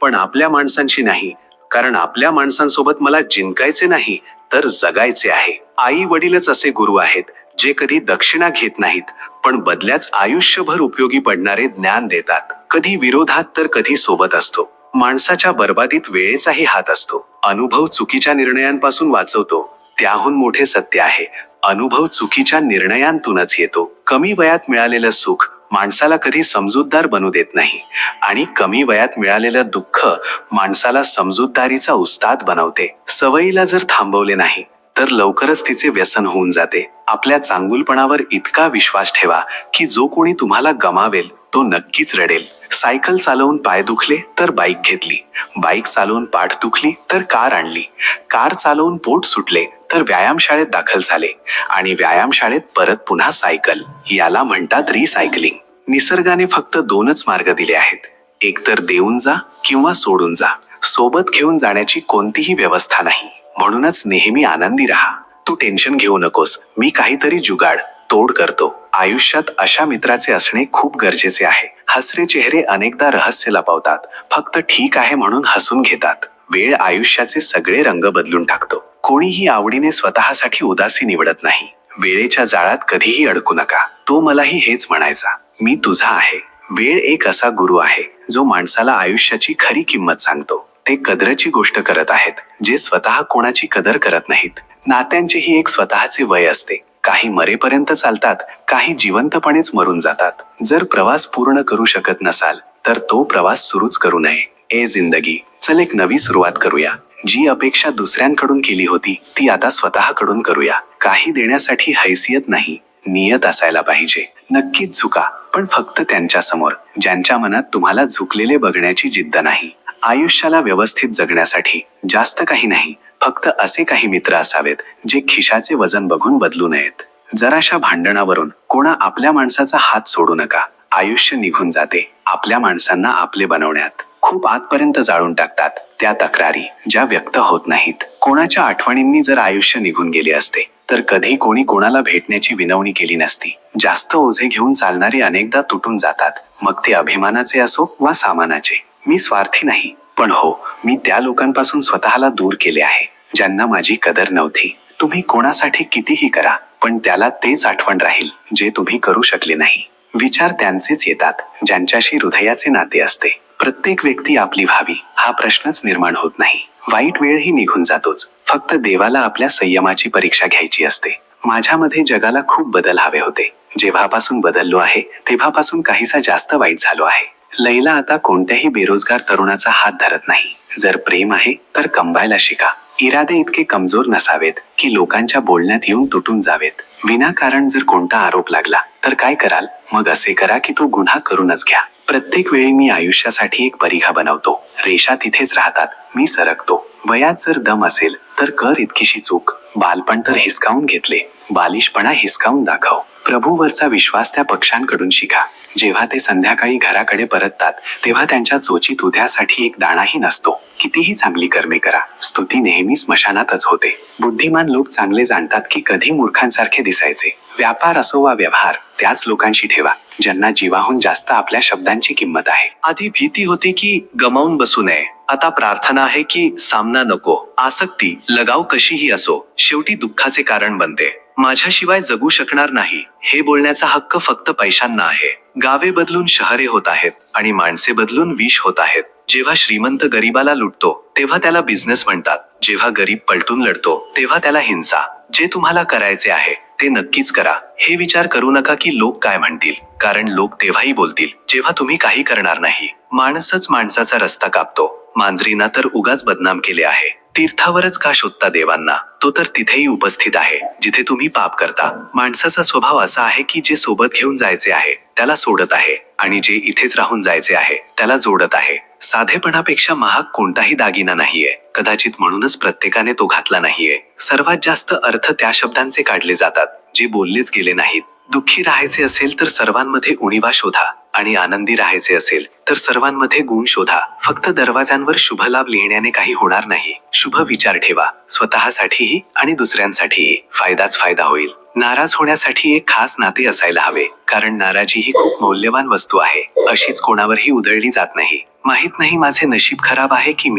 पण आपल्या माणसांशी नाही, कारण आपल्या माणसांसोबत मला जिंकायचे नाही तर जगायचे आहे. आई वडीलच असे गुरु आहेत जे कधी दक्षिणा घेत नाहीत पण बदल्याच आयुष्यभर उपयोगी पडणारे ज्ञान देतात. कधी विरोधात तर कधी सोबत असतो. माणसाच्या बर्बादीत वेळेचाही हात असतो. अनुभव चुकीच्या निर्णयांपासून वाचवतो. त्याहून मोठे सत्य आहे, अनुभव चुकीच्या निर्णयांतूनच येतो. कमी वयात मिळालेलं सुख माणसाला कधी समजूतदार बनू देत नाही, आणि कमी वयात मिळालेलं दुःख माणसाला समजूतदारीचा उस्ताद बनवते. सवयीला जर थांबवले नाही तर लवकरच तिचे व्यसन होऊन जाते. आपल्या चांगुलपणावर इतका विश्वास ठेवा की जो कोणी तुम्हाला गमावेल तो नक्कीच रडेल. सायकल चालवून पाय दुखले तर बाईक घेतली. बाईक चालवून पाठ दुखली तर कार आणली. कार चालवून पोट सुटले तर व्यायामशाळेत दाखल झाले. आणि व्यायामशाळेत परत पुन्हा सायकल. याला म्हणतात रिसायकलिंग. निसर्गाने फक्त 2च मार्ग दिले आहेत, एकतर देऊन जा किंवा सोडून जा. सोबत घेऊन जाण्याची कोणतीही व्यवस्था नाही. म्हणूनच नेहमी आनंदी राहा. तू टेन्शन घेऊ नकोस, मी काहीतरी जुगाड तोड करतो. आयुष्यात अशा मित्राचे असणे खूप गरजेचे आहे. हसरे चेहरे अनेकदा रहस्य लपवतात. फक्त ठीक आहे म्हणून हसून घेतात. वेळ आयुष्याचे सगळे रंग बदलून टाकतो. कोणीही आवडीने स्वतःसाठी उदासी निवडत नाही. वेळेच्या जाळात कधीही अडकू नका. तो मलाही हेच म्हणायचा, मी तुझा आहे. वेळ एक असा गुरु आहे जो माणसाला आयुष्याची खरी किंमत सांगतो. ते कदरची गोष्ट करत आहेत जे स्वतः कोणाची कदर करत नाहीत. नात्यांचेही एक स्वतःचे वय असते. काही मरेपर्यंत चालतात, काही जिवंतपणेच मरून जातात. जर प्रवास पूर्ण करू शकत नसाल तर तो प्रवास सुरूच करू नये. ए जिंदगी, चल एक नवी सुरुवात करूया. जी अपेक्षा दुसऱ्यांकडून केली होती ती आता स्वतःकडून करूया. काही देण्यासाठी हैसियत नाही, नियत असायला पाहिजे. नक्कीच झुका, पण फक्त त्यांच्या समोर ज्यांच्या मनात तुम्हाला झुकलेले बघण्याची जिद्द नाही. आयुष्याला व्यवस्थित जगण्यासाठी जास्त काही नाही, फक्त असे काही मित्र असावेत जे खिशाचे वजन बघून बदलू नयेत. जराशा भांडणावरून कोणा आपल्या माणसाचा हात सोडू नका. आयुष्य निघून जाते आपल्या माणसांना आपले बनवण्यात. खूप आतपर्यंत जाळून टाकतात त्या तक्रारी ज्या व्यक्त होत नाहीत. कोणाच्या आठवणींनी जर आयुष्य निघून गेले असते तर कधी कोणी कोणाला भेटण्याची विनवणी केली नसती. जास्त ओझे घेऊन चालणारे अनेकदा तुटून जातात, मग ते अभिमानाचे असो वा सामानाचे. मी स्वार्थी नाही, पण हो, मी त्या लोकांपासून स्वतःला दूर केले आहे ज्यांना माझी कदर नव्हती. तुम्ही कोणासाठी कितीही करा, पण त्याला तेच आठवण राहील जे तुम्ही करू शकले नाही. विचार त्यांचेच येतात ज्यांच्याशी हृदयाचे नाते असते. प्रत्येक व्यक्ती आपली व्हावी हा प्रश्नच निर्माण होत नाही. वाईट वेळही निघून जातोच, फक्त देवाला आपल्या संयमाची परीक्षा घ्यायची असते. माझ्यामध्ये जगाला खूप बदल हवे होते. जेव्हापासून बदललो आहे तेव्हापासून काहीसा जास्त वाईट झालो आहे. लैला आता कोणत्याही बेरोजगार तरुणाचा हात धरत नाही. जर प्रेम आहे तर कमवायला शिका. इरादे इतके कमजोर नसावेत की लोकांच्या बोलण्यात येऊन तुटून जावेत. विनाकारण जर कोणता आरोप लागला तर काय कराल? मग असे करा की तो गुन्हा करूनच घ्या. प्रत्येक वेळी मी आयुष्यासाठी एक परिघा बनवतो. रेषा तिथेच राहतात, मी सरकतो. वयात जर दम असेल तर कर इतकीशी चूक. बालपण तर हिसकावून घेतले, बालिशपणा हिसकावून दाखव. प्रभूवरचा विश्वास त्या पक्ष्यांकडून शिका. जेव्हा ते संध्याकाळी घराकडे परततात तेव्हा त्यांच्या चोचीत उद्यासाठी एक दाणाही नसतो. कितीही चांगली कर्मे करा, स्तुती नेहमी स्मशानातच होते. बुद्धिमान लोक चांगले जाणतात की कधी मूर्खांसारखे दिसायचे. व्यापार असो वा व्यवहार, त्याच लोकांशी ठेवा ज्यांना जीवाहून जास्त आपल्या शब्दांची किंमत आहे. आधी भीती होती की गमावून बसू नये, आता प्रार्थना आहे की सामना नको. आसक्ती, लगाव कशीही असो, शेवटी दुःखाचे कारण बनते. माझ्याशिवाय जगू शकणार नाही हे बोलण्याचा हक्क फक्त पैशांना आहे. गावे बदलून शहरे होत आहेत आणि माणसे बदलून विष होत आहेत. जेव्हा श्रीमंत गरीबाला लुटतो तेव्हा त्याला बिझनेस म्हणतात. जेव्हा गरीब पलटून लढतो तेव्हा त्याला हिंसा. जे तुम्हाला करायचे आहे ते नक्कीच करा. हे विचार करू नका की लोक काय म्हणतील, कारण लोक तेव्हाही बोलतील जेव्हा तुम्ही काही करणार नाही. माणसच माणसाचा रस्ता कापतो. मांजरीना तर उगाच बदनाम केले आहे. तीर्थावरच का शोधता देवांना? तो तर तिथेही उपस्थित आहे जिथे तुम्ही पाप करता. माणसाचा स्वभाव असा आहे की जे सोबत घेऊन जायचे आहे त्याला सोडत आहे आणि जे इथेच राहून जायचे आहे त्याला जोडत आहे. साधेपणापेक्षा महाग कोणताही दागिना नाहीये. कदाचित म्हणूनच प्रत्येकाने तो घातला नाहीये. सर्वात जास्त अर्थ त्या शब्दांचे काढले जातात जे बोललेच गेले नाहीत. दुःखी राहायचे असेल तर सर्वांमध्ये उणिवा शोधा आणि आनंदी राहायचे असेल तर सर्वांमध्ये गुण शोधा. फक्त दरवाजांवर शुभ लाभ लिहिण्याने काही होणार नाही. शुभ विचार ठेवा, स्वतःसाठीही आणि दुसऱ्यांसाठीही. फायदाच फायदा होईल. नाराज होण्यासाठी एक खास नाते असायला हवे, कारण नाराजी ही खूप मौल्यवान वस्तू आहे. अशीच कोणावरही उधळली जात नाही. माहित नाही माझे नशीब खराब आहे की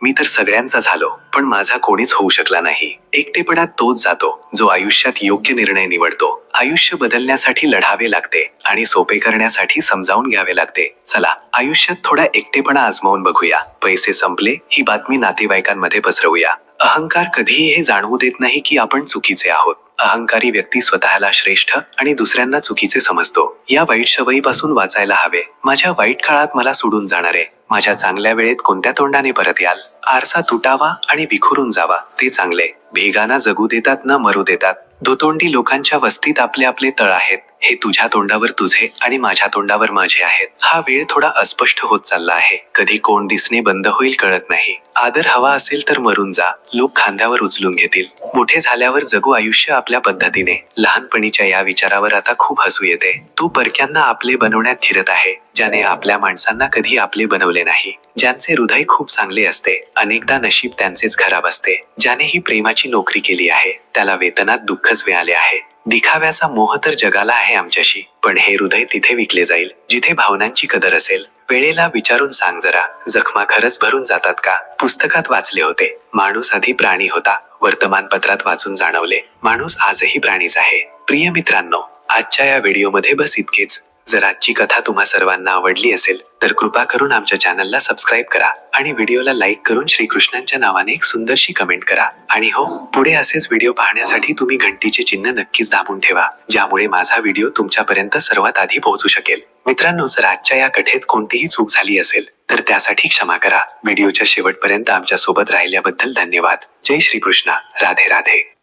मी तर सगळ्यांचा झालो पण माझा कोणीच होऊ शकला नाही. एकटेपणात तोच जातो जो आयुष्यात योग्य निर्णय निवडतो. आयुष्य बदलण्यासाठी लढावे लागते आणि सोपे करण्यासाठी समजावून घ्यावे लागते. चला आयुष्यात थोडा एकटेपणा आजमावून बघूया. पैसे संपले ही बातमी नातेवाईकांमध्ये पसरवूया. अहंकार कधीही हे जाणवू देत नाही की आपण चुकीचे आहोत. अहंकारी व्यक्ती स्वतःला श्रेष्ठ आणि दुसऱ्यांना चुकीचे समजतो. या वाईट सवयीपासून वाचायला हवे. माझ्या वाईट काळात मला सोडून जाणारे माझ्या चांगल्या वेळेत कोणत्या तोंडाने परत याल? आरसा तुटावा आणि विखुरून जावा ते चांगले. भेगाना जगू देतात न मरू देतात. दुतोंडी लोकांच्या वस्तीत आपले आपले तळ आहेत. हे तुझ्या तोंडावर तुझे आणि माझ्या तोंडावर माझे आहेत. हा वेळ थोडा अस्पष्ट होत चालला आहे. कधी कोण दिसणे बंद होईल कळत नाही. आदर हवा असेल तर मरून जा, लोक खांद्यावर उचलून घेतील. मोठे झाल्यावर जगू आयुष्य आपल्या पद्धतीने. लहानपणीच्या या विचारावर आता खूप हसू येते. तू परक्यांना आपले बनवण्यात फिरत आहे, ज्याने आपल्या माणसांना कधी आपले बनवले नाही. ज्यांचे हृदय खूप चांगले असते अनेकदा नशीब त्यांचेच खराब असते. ज्याने ही प्रेमाची नोकरी केली आहे त्याला वेतनात दुःखच मिळाले आहे. दिखाव्याचा मोह तर जगाला आहे आमच्याशी, पण हे हृदय तिथे विकले जाईल जिथे भावनांची कदर असेल. वेळेला विचारून सांग जरा, जखमा खरंच भरून जातात का? पुस्तकात वाचले होते, माणूस आधी प्राणी होता. वर्तमानपत्रात वाचून जाणवले, माणूस आजही प्राणीच आहे. प्रिय मित्रांनो, आजच्या या व्हिडिओमध्ये बस इतकेच. जर आजची कथा तुम्हा सर्वांना आवडली असेल तर कृपा करून आमच्या चॅनलला सबस्क्राईब करा आणि व्हिडिओला लाईक करून श्रीकृष्णांच्या नावाने एक सुंदरशी कमेंट करा. आणि हो, पुढे असेच व्हिडिओ पाहण्यासाठी तुम्ही घंटीचे चिन्ह नक्कीच दाबून ठेवा, ज्यामुळे माझा व्हिडिओ तुमच्यापर्यंत सर्वात आधी पोहोचू शकेल. मित्रांनो, जर आजच्या या कथेत कोणतीही चूक झाली असेल तर त्यासाठी क्षमा करा. व्हिडिओच्या शेवटपर्यंत आमच्या सोबत राहिल्याबद्दल धन्यवाद. जय श्रीकृष्ण. राधे राधे.